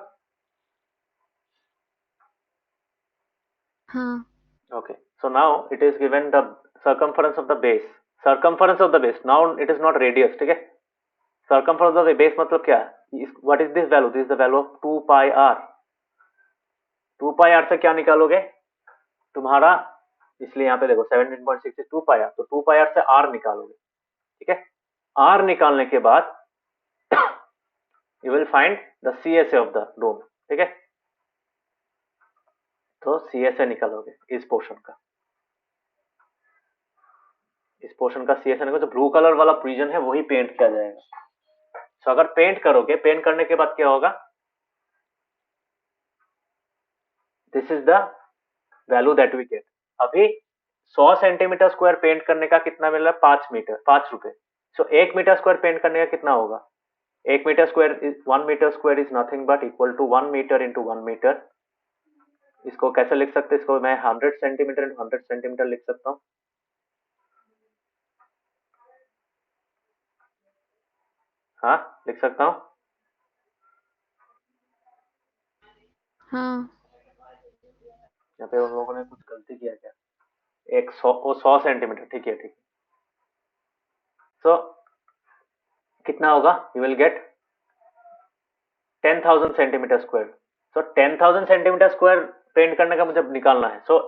हाँ Okay, so now it is given the circumference of the base, circumference of the base, now it is not radius. ठीक है, circumference of the base मतलब क्या है, what is this value, this is the value of 2 pi r. 2 pi r से क्या निकालोगे तुम्हारा, इसलिए यहाँ पे देखो 17.6 2 पाई आर, तो 2 पाई आर से आर निकालोगे. ठीक है, आर निकालने के बाद you will find the C S A of the dome. ठीक है, तो सी एस ए निकालोगे इस पोर्शन का, इस पोर्शन का सी एस ए निकालो, जो ब्लू कलर वाला रीजन है वही पेंट किया जाएगा. तो अगर पेंट करोगे, पेंट करने के बाद क्या होगा, this is the value that we get. अभी 100 सेंटीमीटर स्क्वायर पेंट करने का कितना मिल रहा है, 5 मीटर, 5 रुपए. सो 1 मीटर स्क्वायर पेंट करने का कितना होगा, 1 meter square is 1 meter square is nothing but equal to 1 meter into 1 meter. इसको कैसे लिख सकते हैं, इसको मैं 100 सेंटीमीटर इंटू 100 सेंटीमीटर लिख सकता हूँ. हाँ लिख सकता हूँ. हाँ यहाँ पे उन लोगों ने कुछ गलती किया क्या, एक 100 सेंटीमीटर, ठीक है, ठीक. सो कितना होगा, you will get 10,000 centimeter square. So 10,000 centimeter square paint करने का मुझे निकालना है. सो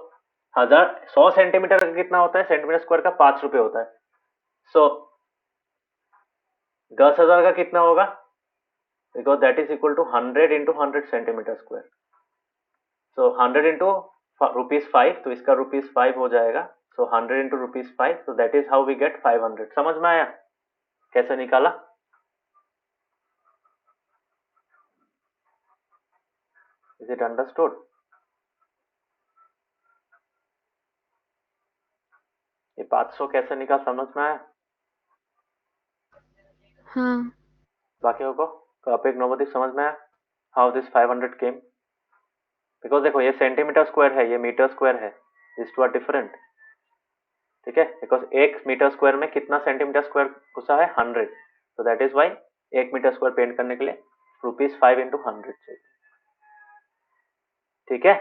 100 सेंटीमीटर का कितना होता है, सेंटीमीटर स्क्वायर का 5 रुपए होता है. सो 10,000 का कितना होगा, because that is equal to 100 into 100 centimeter square. So 100 into ₹5, तो इसका ₹5 हो जाएगा. So 100 into ₹5, so that is how we get 500. समझ में आया कैसे निकाला, इज इट अंडरस्टूड. ये 500 कैसे निकाल, समझ में आया हाँ बाकियों को, टॉपिक नवदीप समझ में आया, हाउ दिस 500 केम. बिकॉज देखो ये सेंटीमीटर स्क्वायर है, ये मीटर स्क्वायर है, दिस टू आर डिफरेंट. ठीक है, बिकॉज 1 मीटर स्क्वायर में कितना सेंटीमीटर स्क्वायर घुसा है, 100. तो that is why 1 meter square paint करने के लिए ₹5 इंटू 100 चाहिए. ठीक है,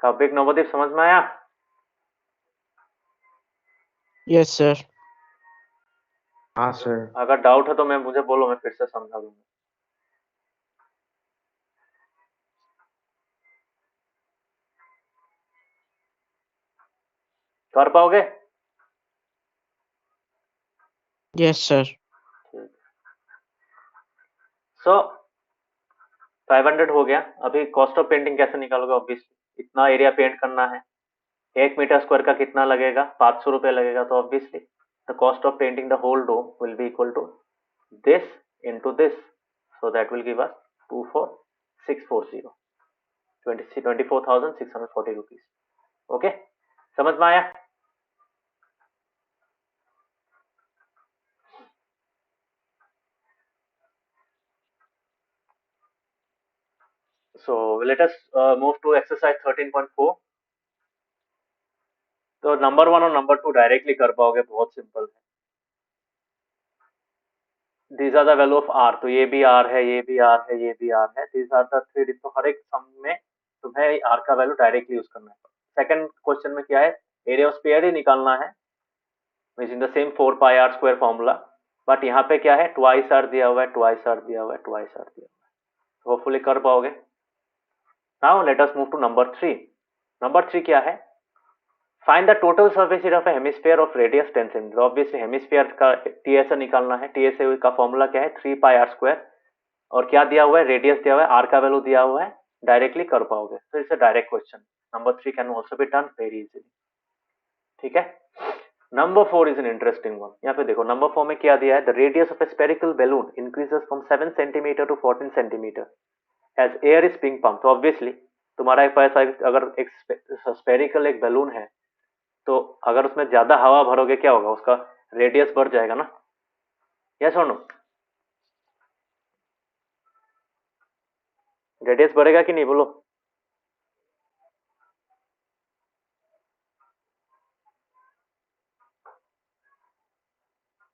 टॉपिक नवदीप समझ में आया. Yes, sir. हाँ सर. अगर डाउट है तो मैं मुझे बोलो, मैं फिर से समझा दूंगा. कर पाओगे. Yes, sir. ठीक. सो 500 हो गया. अभी कॉस्ट ऑफ पेंटिंग कैसे निकालोगे, ऑब्वियसली इतना एरिया पेंट करना है, 1 मीटर स्क्वायर का कितना लगेगा? 500 रुपये लगेगा। तो obviously the cost of painting the whole dome will be equal to this into this, so that will give us 24640, 24,640 rupees. Okay, समझ में आया? So let us move to exercise 13.4. तो नंबर 1 और नंबर 2 डायरेक्टली कर पाओगे, बहुत सिंपल है। These are the value of r, तो ये भी r है, ये भी r है, ये भी r है। These are the three, तो हर एक सम में तुम्हें r का वैल्यू डायरेक्टली यूज करना है। सेकंड क्वेश्चन में क्या है? एरिया ऑफ स्फीयर ही निकालना है, in the same 4 pi r square formula. But यहाँ पे क्या है? ट्वाइस r दिया हुआ है, ट्वाइस r दिया हुआ है, ट्वाइस r दिया हुआ है। होपफुली कर पाओगे। Now let us move to number 3। Number 3 क्या है? Find the total surface area of hemisphere of radius 10 centimeter. Obviously hemisphere का टीएसए निकालना है। टीएसए का फॉर्मूला क्या है? 3 पाई r स्क्वायर, और क्या दिया हुआ है? रेडियस दिया हुआ है, r का वैल्यू दिया हुआ है। डायरेक्टली कर पाओगे, तो it's a direct question. Number 3 can also be done very easily. ठीक है। Number 4 is an interesting one. यहाँ पे देखो, नंबर 4 में क्या दिया है? The radius of a spherical balloon increases from 7 centimeter to 14 centimeter as air is being pump. तो ऑब्वियसली तुम्हारा एक पैसा, अगर एक स्फेरिकल एक बैलून है, तो अगर उसमें ज्यादा हवा भरोगे क्या होगा? उसका रेडियस बढ़ जाएगा ना। यस और नो? रेडियस बढ़ेगा कि नहीं, बोलो।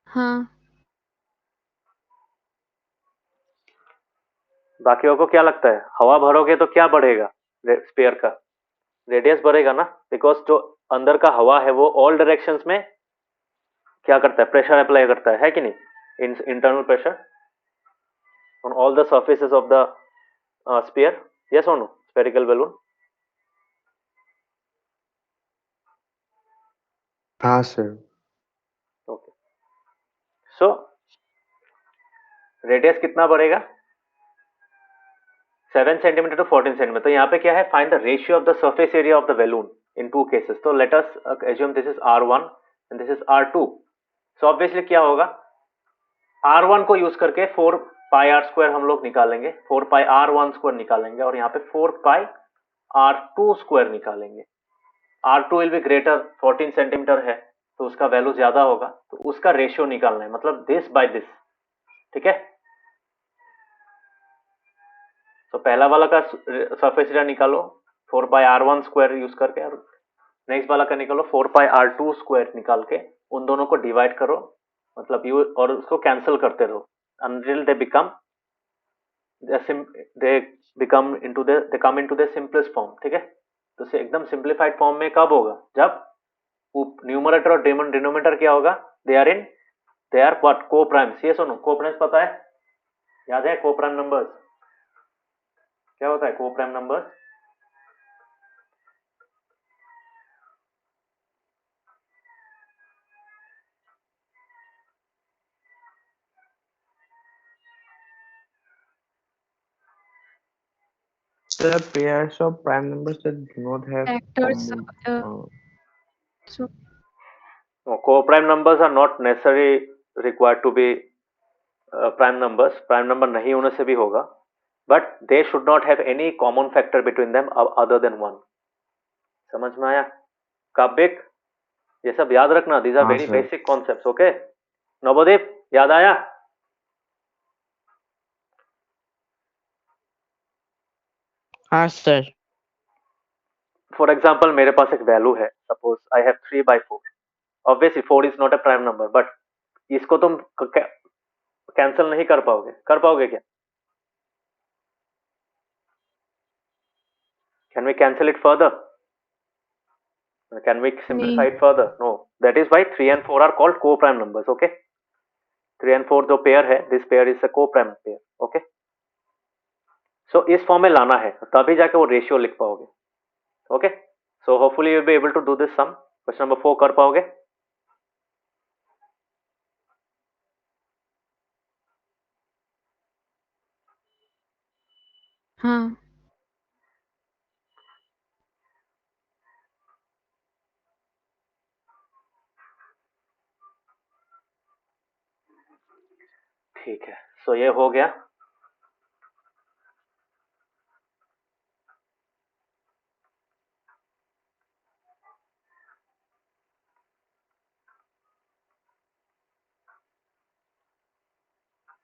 हाँ। बाकियों को क्या लगता है? हवा भरोगे तो क्या बढ़ेगा? स्पेयर का रेडियस बढ़ेगा ना, बिकॉज जो अंदर का हवा है वो ऑल डायरेक्शंस में क्या करता है? प्रेशर अप्लाई करता है कि नहीं? Internal pressure on all the surfaces of the sphere. Yes और नो? Spherical balloon. हाँ सर। ओके, सो रेडियस कितना बढ़ेगा? 7 सेंटीमीटर टू 14 सेंटीमीटर। तो यहाँ पे क्या है? Find the ratio of the surface area of the balloon in two cases. तो let us assume this is r1 and this is r2। So obviously क्या होगा? r1 को यूज करके 4 पाई r स्क्वायर हम लोग निकालेंगे, 4 पाई r1 स्क्वायर निकालेंगे, और यहाँ पे 4 पाई r2 स्क्वायर निकालेंगे। r2 will be greater, 14 centimetre है तो उसका वैल्यू ज्यादा होगा, तो उसका रेशियो निकालना है, मतलब दिस बाय दिस। ठीक है। तो पहला वाला का सरफेस एरिया निकालो 4 पाई r1 स्क्वायर यूज करके, और नेक्स्ट वाला का निकालो 4 पाई r2 स्क्वायर निकाल के, उन दोनों को डिवाइड करो, मतलब यू, और उसको कैंसिल करते रहो until they come into the simplest form। ठीक है। तो एकदम सिंप्लीफाइड फॉर्म में कब होगा? जब न्यूमरेटर और डिनोमिनेटर क्या होगा? They are what? Coprimes. ये सुनो, को प्राइम्स पता है? याद है को प्राइम नंबर्स? क्या होता है को prime numbers? Sir, pairs of prime numbers that do not have Factors. So No, co-prime numbers are not necessarily required to be prime numbers. Prime number नहीं होने से भी होगा, but they should not have any common factor between them other than 1। समझ में आया? काबिक, ये सब याद रखना। These are हाँ very sir. basic concepts। Okay, नवोदीप याद आया? हाँ सर। For example, मेरे पास एक वैल्यू है, suppose I have 3/4। Obviously 4 is not a prime number, but इसको तुम कैंसिल नहीं कर पाओगे। कर पाओगे क्या? Can we cancel it further? Can we simplify नहीं। it further? No. That is why 3 and 4 are called co-prime numbers। Okay, 3 and 4 जो पेयर है, this pair is a co-prime pair। Okay, so इस फॉर्म में लाना है, तभी जाके वो रेशियो लिख पाओगे। Okay, so hopefully you will be able to do this sum. Question number 4 कर पाओगे? हाँ। ठीक है, सो ये हो गया।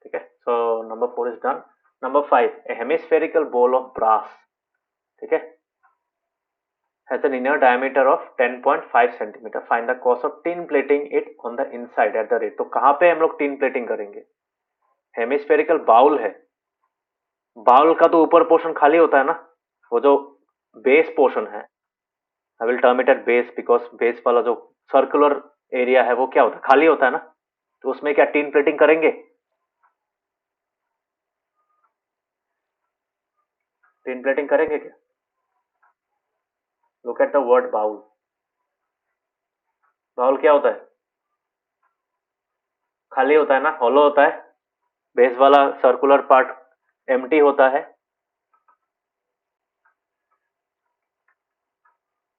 ठीक है, so number 4 is done. Number 5, a hemispherical bowl of brass, ठीक है, has an inner diameter of 10.5 centimeter. Find the cost of tin plating it on the inside at the rate. तो कहाँ पे हम लोग tin plating करेंगे? हेमिस्फेरिकल बाउल है, बाउल का तो ऊपर पोर्शन खाली होता है ना, वो जो बेस पोर्शन है, I will term it at base because base वाला जो सर्कुलर एरिया है वो क्या होता है, खाली होता है ना, तो उसमें क्या टीन प्लेटिंग करेंगे? टीन प्लेटिंग करेंगे क्या? Look at the word bowl. Bowl क्या होता है? खाली होता है ना, हॉलो होता है, बेस वाला सर्कुलर पार्ट एम्प्टी होता है।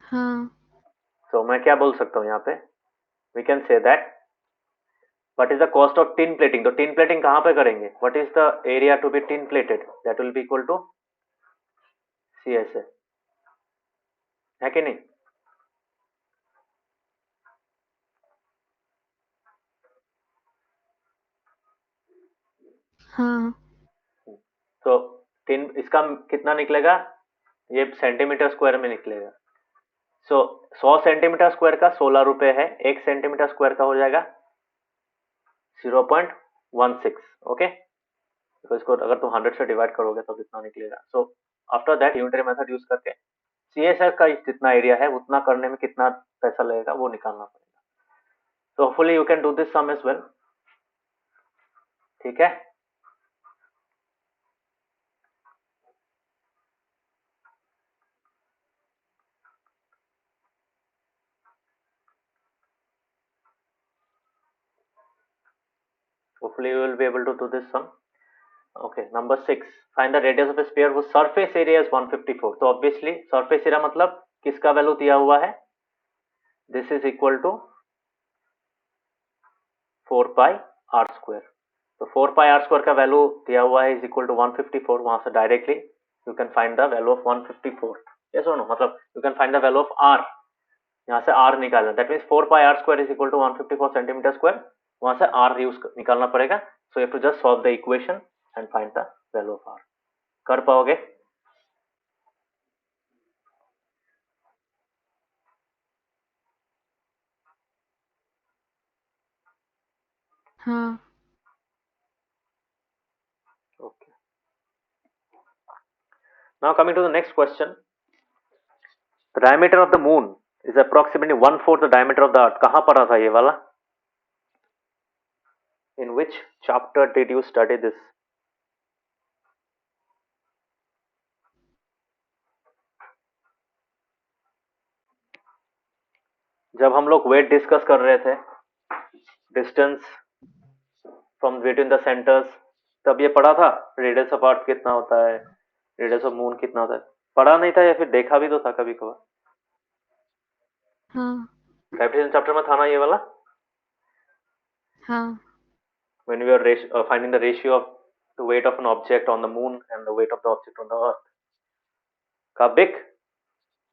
हाँ। तो मैं क्या बोल सकता हूँ यहाँ पे, we can say that what is the cost of tin plating. तो टिन प्लेटिंग कहाँ पे करेंगे? What is the area to be tin plated? That will be equal to C S A, है कि नहीं? हाँ। तो टिन इसका कितना निकलेगा? ये सेंटीमीटर स्क्वायर में निकलेगा। सो 100 सेंटीमीटर स्क्वायर का 16 रुपए है, 1 सेंटीमीटर स्क्वायर का हो जाएगा 0.16। ओके, तो इसको अगर तुम 100 से डिवाइड करोगे तो कितना निकलेगा? So after that unitary method use करके सीएसआर का जितना एरिया है उतना करने में कितना पैसा लगेगा वो निकालना पड़ेगा। तो hopefully you can do this sum as well. ठीक है, hopefully you will be able to do this sum. Okay, number 6, find the radius of a sphere whose surface area is 154। तो obviously surface area मतलब किसका वैल्यू दिया हुआ है? This is equal to 4 pi are square. तो 4 पाई आर स्क्वायर का वैल्यू दिया हुआ है इज इक्वल टू 154। वहां से directly you can find the value of 154। Yes और नो, मतलब you can find the value of R, यहाँ से आर निकालना, that means 4 pi are square is equal to 154 centimeter square. वहां से आर यूज निकालना पड़ेगा। So you have to just solve the equation and find the value of R. कर पाओगे? हाँ। Okay. Now coming to the next question. The diameter of the moon is approximately 1/4 the diameter of the earth. कहाँ पढ़ा था ये वाला? In which chapter did you study this? जब हम लोग वेट डिस्कस कर रहे थे, distance from between the centres, तब ये पढ़ा था रेडियस ऑफ अर्थ कितना होता है, रेडियस ऑफ मून कितना होता है? पढ़ा नहीं था या फिर देखा भी तो था कभी कभार? हाँ। ग्रेविटेशन चैप्टर में था ना ये वाला? हाँ। When we are finding the ratio of the weight of an object on the moon and the weight of the object on the earth. काबिक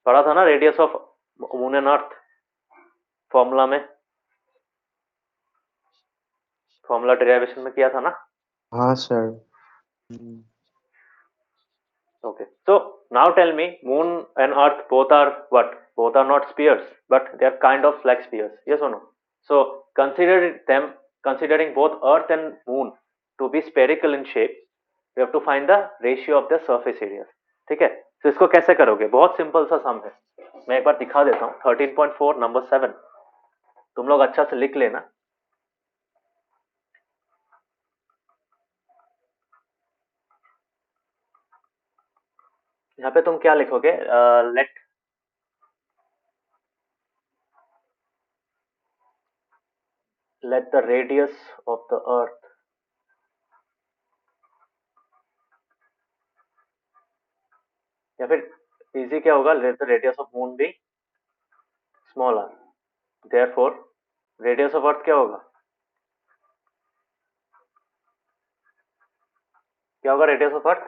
पढ़ा था ना radius of moon and earth formula में, फॉर्मूला डेरिवेशन में किया था ना? हाँ sir. Okay, so now tell me, moon and earth both are what? Both are not spheres, but they are kind of like spheres, yes or no? So considering both earth and moon to be spherical in shape, we have to find the ratio of their surface areas। ठीक है, तो इसको कैसे करोगे? बहुत सिंपल सा सम है, मैं एक बार दिखा देता हूँ। 13.4 नंबर 7 तुम लोग अच्छा से लिख लेना। यहाँ पे तुम क्या लिखोगे? let the radius of the earth या फिर इजी क्या होगा? let the radius of moon be smaller, therefore radius of earth क्या होगा? क्या होगा radius of earth?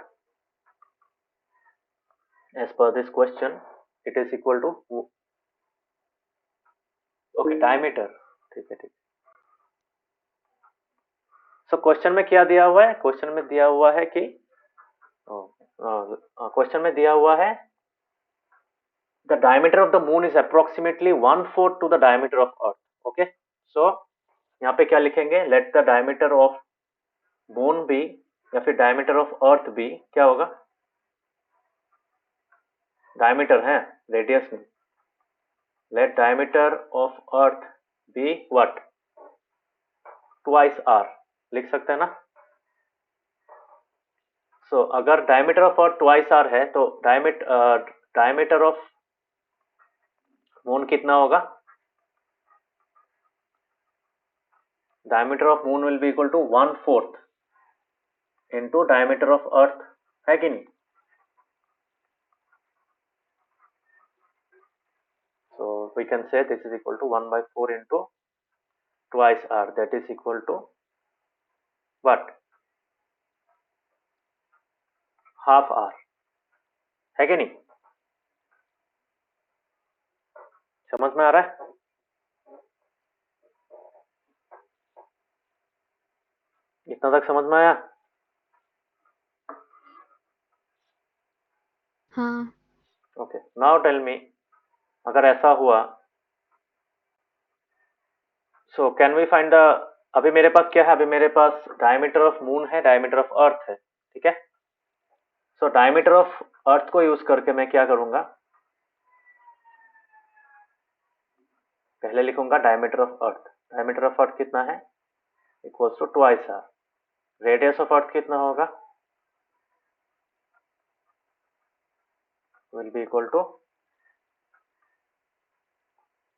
As per this question it is equal to, okay, diameter. ठीक है, ठीक। सो क्वेश्चन में क्या दिया हुआ है? क्वेश्चन में दिया हुआ है कि क्वेश्चन में दिया हुआ है the diameter of the moon is approximately 1/4 to the diameter of earth. Okay, so यहाँ पे क्या लिखेंगे? let the diameter of moon be, या फिर diameter of earth be, क्या होगा? diameter है, radius नहीं। let diameter of earth be what? twice r, लिख सकते हैं ना? so अगर diameter of earth twice r है तो diameter of moon कितना होगा? diameter of moon will be equal to 1/4 into diameter of earth, है कि नहीं? So we can say this is equal to 1/4 into twice r, that is equal to what? half r, है कि नहीं? समझ में आ रहा है? इतना तक समझ में आया? हाँ। ओके, नाउ टेल मी, अगर ऐसा हुआ, so can we find the, अभी मेरे पास क्या है? अभी मेरे पास डायमीटर ऑफ मून है, डायमीटर ऑफ अर्थ है, ठीक है? सो डायमीटर ऑफ अर्थ को यूज करके मैं क्या करूंगा? पहले लिखूंगा diameter of earth. Diameter of earth कितना है? Equals to twice R. Radius of earth कितना होगा? will be equal to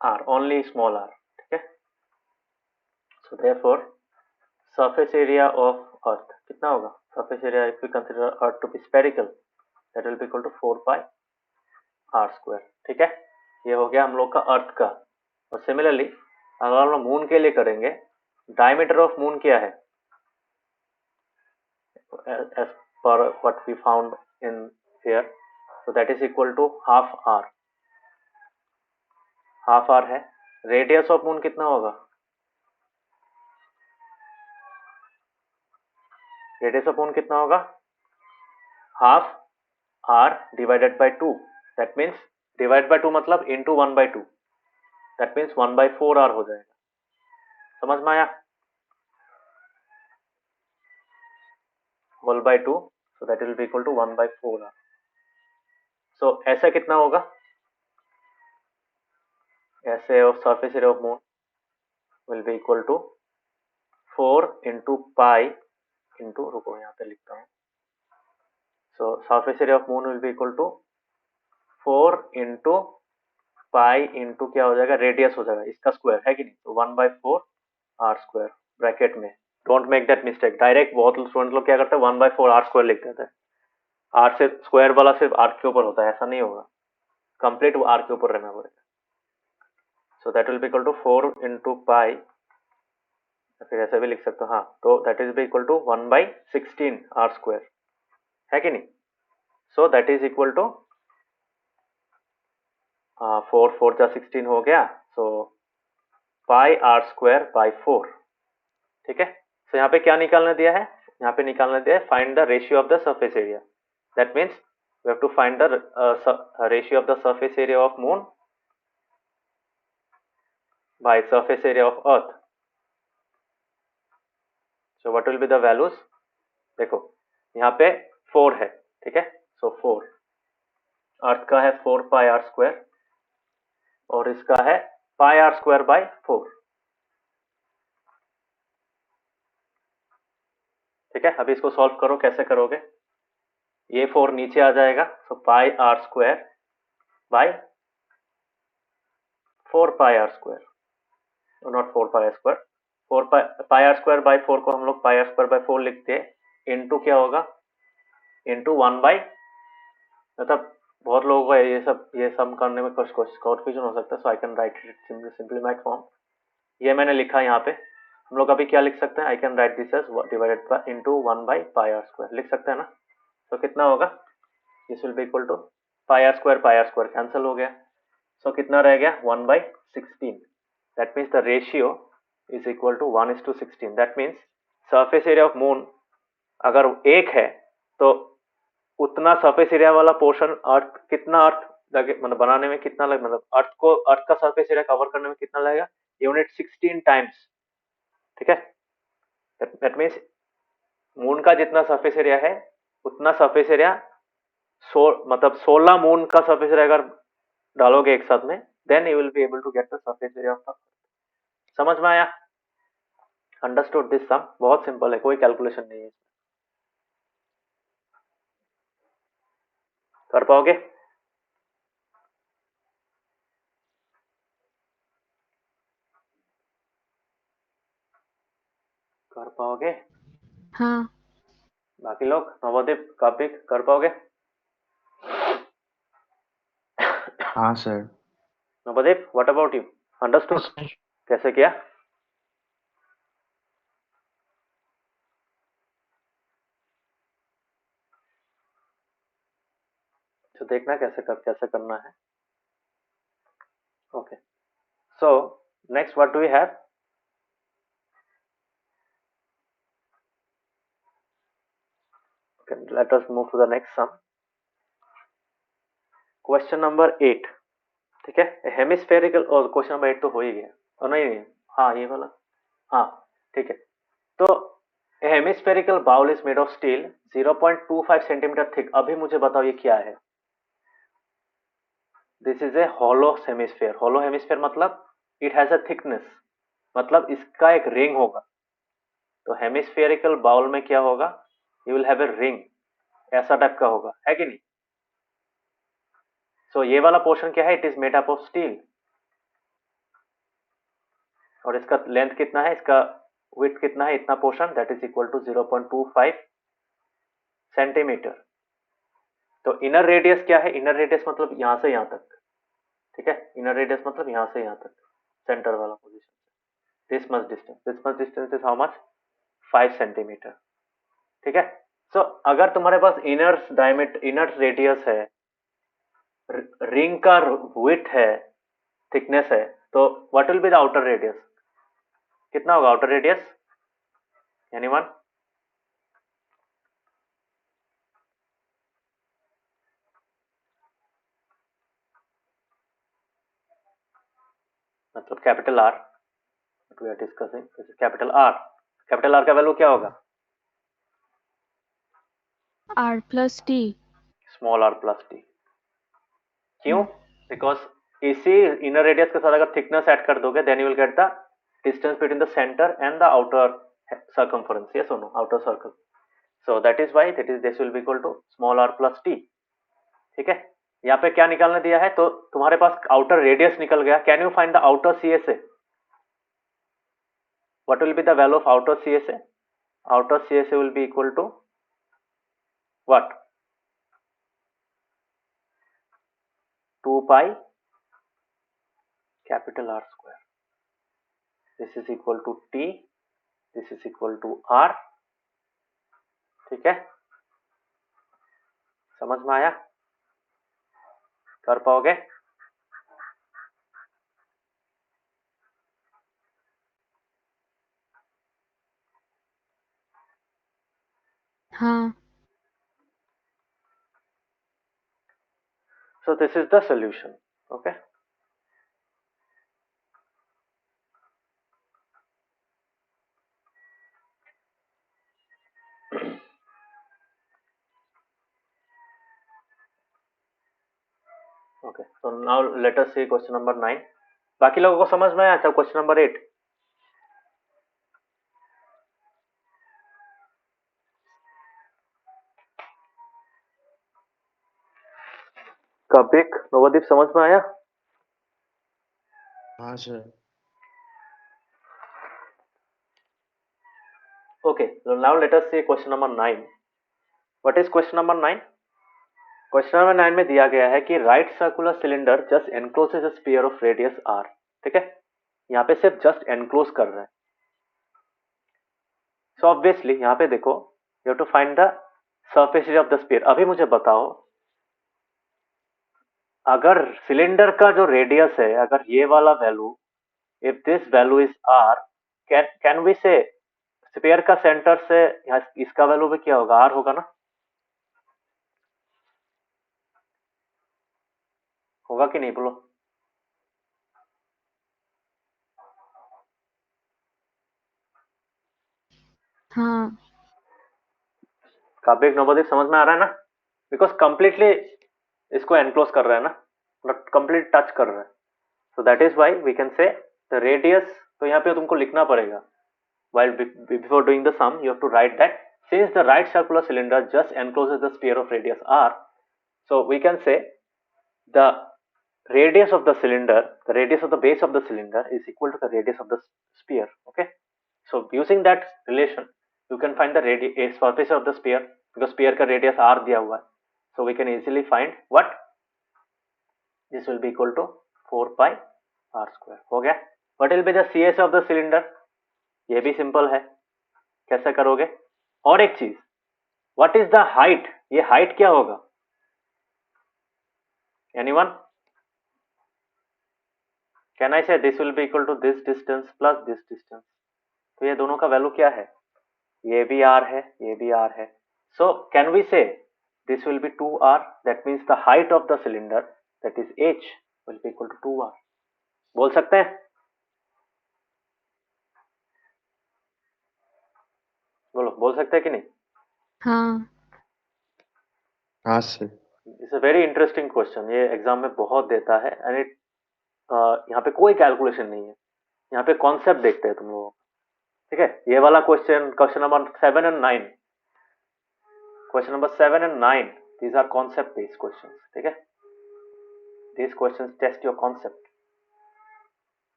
r, only small r, ठीक है? so therefore surface area of earth कितना होगा? surface area if we consider earth to be spherical, that will be equal to 4 pi r square, ठीक है? ये हो गया हम लोग का अर्थ का। और सिमिलरली अगर हम लोग मून के लिए करेंगे, डायमीटर ऑफ मून क्या है? as per what we found in here, so that is equal to half r, half R है। रेडियस ऑफ मून कितना होगा? रेडियस ऑफ मून कितना होगा? Half R divided by 2, that means divide by 2 मतलब इनटू 1/2, दैट मीन्स 1/4 आर हो जाएगा। समझ में आया? Whole by 2, so that will be equal to 1/4 r. So ऐसा कितना होगा? ऐसे of surface area of moon will be equal to 4 into pi into, रुको यहाँ पे लिखता हूँ। So surface area of moon will be equal to 4 into pi into क्या हो जाएगा? रेडियस हो जाएगा, इसका स्क्वायर, है कि नहीं? तो 1/4 आर स्क्वायर ब्रैकेट में। Don't make that mistake, direct बहुत स्टूडेंट लोग क्या करते हैं 1/4 आर स्क्वायर लिख देते हैं। आर से स्क्वायर वाला सिर्फ आर के ऊपर होता है, ऐसा नहीं होगा, कंप्लीट आर के ऊपर रहना पड़ेगा। So that will be equal to 4 into pi, फिर ऐसे भी लिख सकते हो, हाँ, तो that is be equal to 1/16 R square, है कि नहीं? So that is equal to 4 4 जा 16 हो गया, so pi are square by 4, ठीक है? सो यहाँ पे क्या निकालना दिया है? यहाँ पे निकालना दिया है find the ratio of the surface area, that means we have to find the ratio of the surface area of moon by surface area of earth. So what will be the values? देखो यहाँ पे 4 है, ठीक है? सो 4 अर्थ का है 4 पाई आर स्क्वायर और इसका है पाई आर स्क्वायर बाय 4, ठीक है? अभी इसको सॉल्व करो, कैसे करोगे? ये 4 नीचे आ जाएगा, so pi are square by 4 pi are square, not 4 pi are square, 4 pi are square by 4 को हम लोग पाई आर स्क्वायर बाय 4 लिखते हैं, इनटू क्या होगा? इनटू 1 बाय, मतलब बहुत लोगों को ये सम करने में कुछ कन्फ्यूजन हो सकता है, so I can write it simply my form. ये मैंने लिखा यहाँ पे हम लोग अभी क्या लिख सकते हैं, I can write this as divided by into 1 by pi are square लिख सकते हैं ना। तो कितना होगा, this will be equal to pi are square cancel हो गया। सो कितना रह गया 1 by 16। That means the ratio is equal to 1:16। That means surface area of moon अगर 1 है तो उतना सरफेस एरिया वाला पोर्शन अर्थ कितना अर्थ लगे, मतलब बनाने में कितना लगे, मतलब अर्थ का सरफेस एरिया कवर करने में कितना लगेगा, यूनिट 16 टाइम्स। ठीक है, दैट मीन्स मून का जितना सरफेस एरिया है उतना सरफेस एरिया मतलब 16 मून का सरफेस एरिया अगर डालोगे एक साथ में, then you will be able to get the surface area of the. समझ में आया? Understood this sum? बहुत सिंपल है, कोई कैलकुलेशन नहीं है। कर पाओगे? कर पाओगे? हाँ। बाकी लोग नवोदीप कापिक कर पाओगे? हाँ sir. Navodeep what about you? Understood? Sir कैसे किया? तो देखना कैसे करना है। Okay, so next what do we have? Let us move to the next sum. Question number 8। ठीक है, हेमिस्फेरिकल, और क्वेश्चन नंबर 8 तो हो ही गया, और नहीं, हाँ ये वाला, हाँ ठीक है। तो hemispherical bowl is made of steel 0.25 centimeter thick. अभी मुझे बताओ ये क्या है? This is a hollow hemisphere. Hollow hemisphere मतलब इट हैज अ थिकनेस, मतलब इसका एक रिंग होगा। तो हेमिस्फेरिकल बाउल में क्या होगा, you will have a ring, ऐसा टाइप का होगा, है कि नहीं? सो ये वाला पोर्शन क्या है, it is made up of steel, और इसका लेंथ कितना है, इसका विड्थ कितना है, इतना portion, that is equal to 0.25 centimeter. तो इनर रेडियस क्या है, इनर रेडियस मतलब यहां से यहां तक। ठीक है, इनर रेडियस मतलब यहां से यहां तक, सेंटर वाला position. This much distance is how much, 5 centimeter. ठीक है, सो अगर तुम्हारे पास इनर रेडियस है, रिंग का विड्थ है, थिकनेस है, तो what will be the outer radius? कितना होगा आउटर रेडियस? एनीवन? मतलब capital R, we are discussing this is capital R. Capital R का वैल्यू क्या होगा? R plus T। Small R plus T. क्यों? बिकॉज इसी इनर रेडियस के साथ अगर थिकनेस ऐड कर दोगे, then you will get the distance between the center and the outer circumference, yes or no, outer circle. So that is why this will be equal to small r plus t. ठीक है, यहाँ पे क्या निकालने दिया है, तो तुम्हारे पास आउटर रेडियस निकल गया। Can you find the outer CSA? What will be the value of outer CSA? Outer CSA will be equal to what? 2 pi capital R square. This is equal to T, this is equal to R. ठीक है, समझ में आया? कर पाओगे? हाँ। So this is the solution. Okay. Okay. So now let us see question number 9. बाकी लोगों को समझ में आया? अच्छा, क्वेश्चन नंबर 8। कपिक, नवदीप समझ में आया? हाँ sir. Okay. So now let us see question number 9. What is question number 9? Question number 9 में दिया गया है कि right circular cylinder just encloses a sphere of radius r। ठीक है, यहाँ पे सिर्फ जस्ट एनक्लोज कर रहा है। सो ऑब्वियसली यहाँ पे देखो, you have to find the surface area of the sphere. अभी मुझे बताओ, अगर सिलेंडर का जो रेडियस है, अगर ये वाला value, if this value is r, can we say sphere का सेंटर से यहाँ इसका वैल्यू भी क्या होगा, r होगा ना? होगा कि नहीं, बोलो। हाँ काव्य नवोदय समझ में आ रहा है ना? बिकॉज कंप्लीटली इसको एनक्लोज कर रहा है ना, मतलब कंप्लीट टच कर रहा है। So that is why we can say the radius. तो यहाँ पे तुमको लिखना पड़ेगा, while before doing the sum you have to write that since the right circular cylinder just encloses the sphere of radius r, so we can say the radius of the cylinder, the radius of the base of the cylinder is equal to the radius of the sphere. Okay, so using that relation you can find the surface of the sphere, because sphere का radius r दिया हुआ है, so we can easily find what this will be equal to 4 pi r square. हो गया? What will be the CS of the cylinder? ये भी सिंपल है, कैसे करोगे? और एक चीज, व्हाट इज द हाइट? ये हाइट क्या होगा? Anyone? Can I say this will be equal to this distance plus this distance? तो ये दोनों का वैल्यू क्या है? ये भी r है, ये भी r है। So can we say this will be 2r, that means the height of the cylinder, that is h, will be equal to 2r। बोल सकते हैं? बोलो, बोल सकते हैं कि नहीं? हाँ हाँ sir. It's a very interesting question, ये एग्जाम में बहुत देता है, एंड इट यहाँ पे कोई कैलकुलेशन नहीं है, यहाँ पे कॉन्सेप्ट देखते हैं तुम लोग। ठीक है, ये वाला question number 7 and 9, question number 7 and 9, these are concept based questions. ठीक है, these questions test your concept.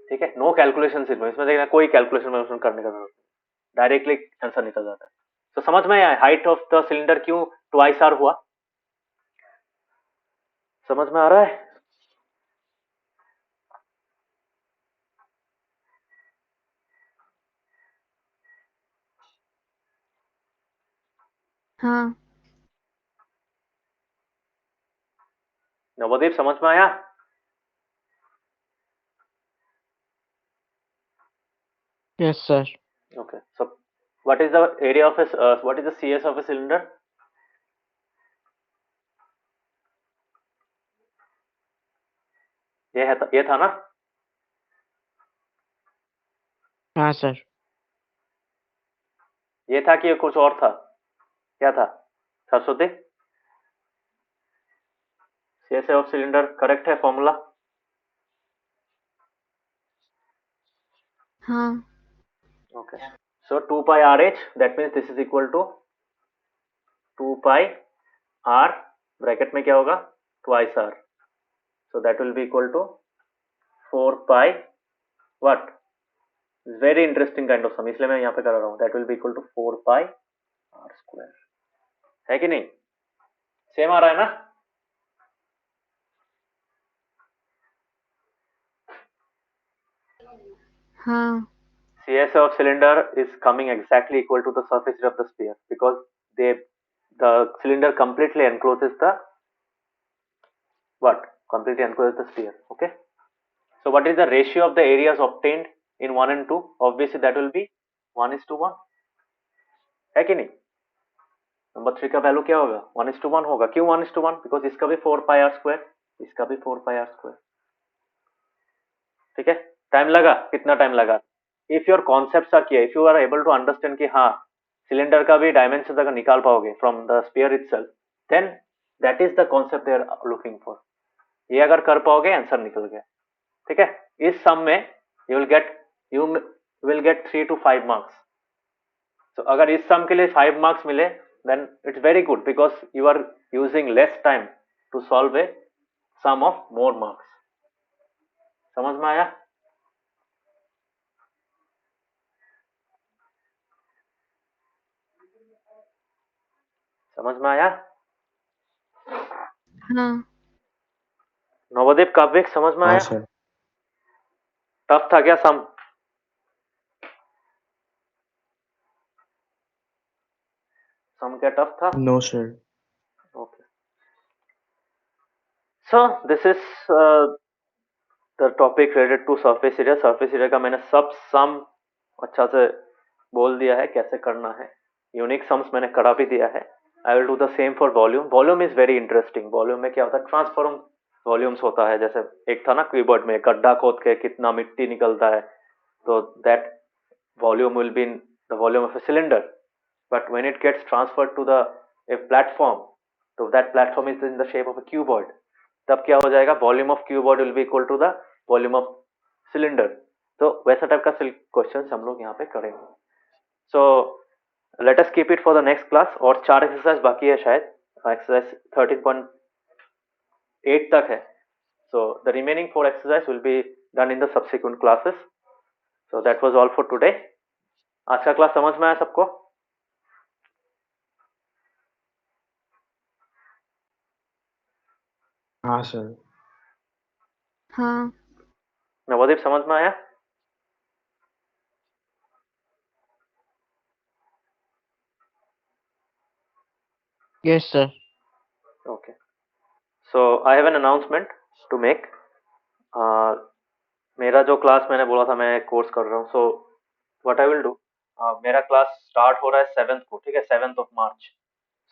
ठीक है, नो कैलकुलेशन, इसमें देखना कोई कैलकुलेशन करने का जरूरत नहीं, डायरेक्टली आंसर निकल जाता है। तो समझ में आया हाइट ऑफ द सिलेंडर क्यों ट्वाइस आर हुआ? समझ में आ रहा है? हाँ नवदीप समझ में आया? Yes sir. Okay, so what is the area of a what is the CS of a cylinder? ये था ना? हाँ सर। ये था कि ये कुछ और था? क्या था Saraswati? CS of cylinder correct है फॉर्मूला? हाँ Okay, so 2 pi RH, that means this is equal to 2 pi R, bracket में क्या होगा? Twice R, so that will be equal to 4 pi what? Very interesting kind of sum, इसलिए मैं यहाँ पे कर रहा हूँ, that will be equal to 4 pi R square। है कि नहीं? सेम आ रहा है ना? हाँ CS of cylinder is coming exactly equal to the surface area of the sphere, because the cylinder completely encloses the what? Completely encloses the sphere. Okay. So what is the ratio of the areas obtained in 1 and 2? Obviously that will be 1:1, है कि नहीं? नंबर 3 का वैल्यू क्या होगा? 1:1 होगा। क्यों 1:1? बिकॉज इसका भी 4 pi r स्क्वायर, इसका भी 4 pi r स्क्वायर। ठीक है, टाइम लगा, कितना टाइम लगा? If your concepts are clear, if you are able to understand कि हाँ सिलेंडर का भी डायमेंशन अगर निकाल पाओगे from the sphere itself, then that is the concept they are looking for. ये अगर कर पाओगे आंसर निकल गया। ठीक है, इस सम में you will get 3 to 5 marks. तो अगर इस सम के लिए 5 मार्क्स मिले then it's very good, because you are using less time to solve a sum of more marks. समझ में आया? समझ में आया? हाँ नवोदीप काव्यक समझ में हाँ आया? सर। टफ था क्या सम? सम क्या टफ था? No, sir. Okay, so this is the topic related to surface area. Surface area का मैंने सब सम अच्छा से बोल दिया है कैसे करना है। यूनिक सम्स मैंने करा भी दिया है। I will do the same for volume. Volume is very interesting. Volume में क्या होता है, ट्रांसफॉर्म वॉल्यूम्स होता है। जैसे एक था ना कीबोर्ड में, गड्ढा खोद के कितना मिट्टी निकलता है, तो that volume will be in the volume of a cylinder, but when it gets transferred to the a platform, so that platform is in the shape of a cuboid, तब क्या हो जाएगा, volume of cuboid will be equal to the volume of cylinder. तो वैसा टाइप का क्वेश्चन हम लोग यहाँ पे करेंगे। सो let us keep it for the next class. और 4 एक्सरसाइज बाकी है शायद, एक्सरसाइज 13.8 तक है। So the remaining 4 exercise will be done in the subsequent classes. So that was all for today. आज का क्लास समझ में आया सबको? हाँ सर। हाँ। नवदीप समझ में आया? Yes, sir. Okay, so I have an announcement to make. मेरा जो क्लास मैंने बोला था मैं कोर्स कर रहा हूँ, so what I will do, मेरा क्लास स्टार्ट हो रहा है 7th को, ठीक है, 7th of March.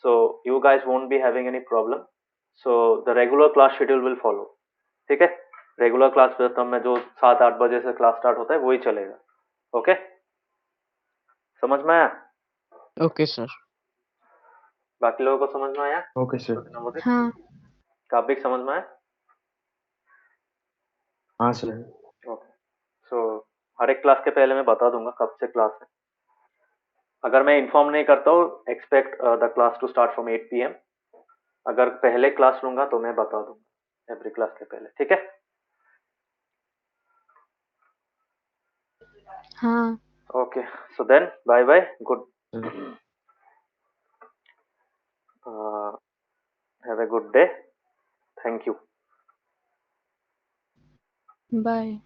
So you guys won't be having any problem. So the regular class schedule will follow, ठीक है। रेगुलर क्लास में जो 7-8 बजे से क्लास स्टार्ट होता है वही चलेगा। ओके, समझ में आया? Okay, sir. बाकी लोगों को समझ में आया? Okay, sir. नवदीप, हाँ। काबिक समझ में आया? हाँ सर। ओके, सो हर एक क्लास के पहले मैं बता दूंगा कब से क्लास है। अगर मैं इन्फॉर्म नहीं करता हूँ, expect the class to start from 8 PM। अगर पहले क्लास लूंगा तो मैं बता दूंगा एवरी क्लास के पहले, ठीक है। हाँ। Okay, so then bye bye, good, Sir. Have a good day, thank you. Bye.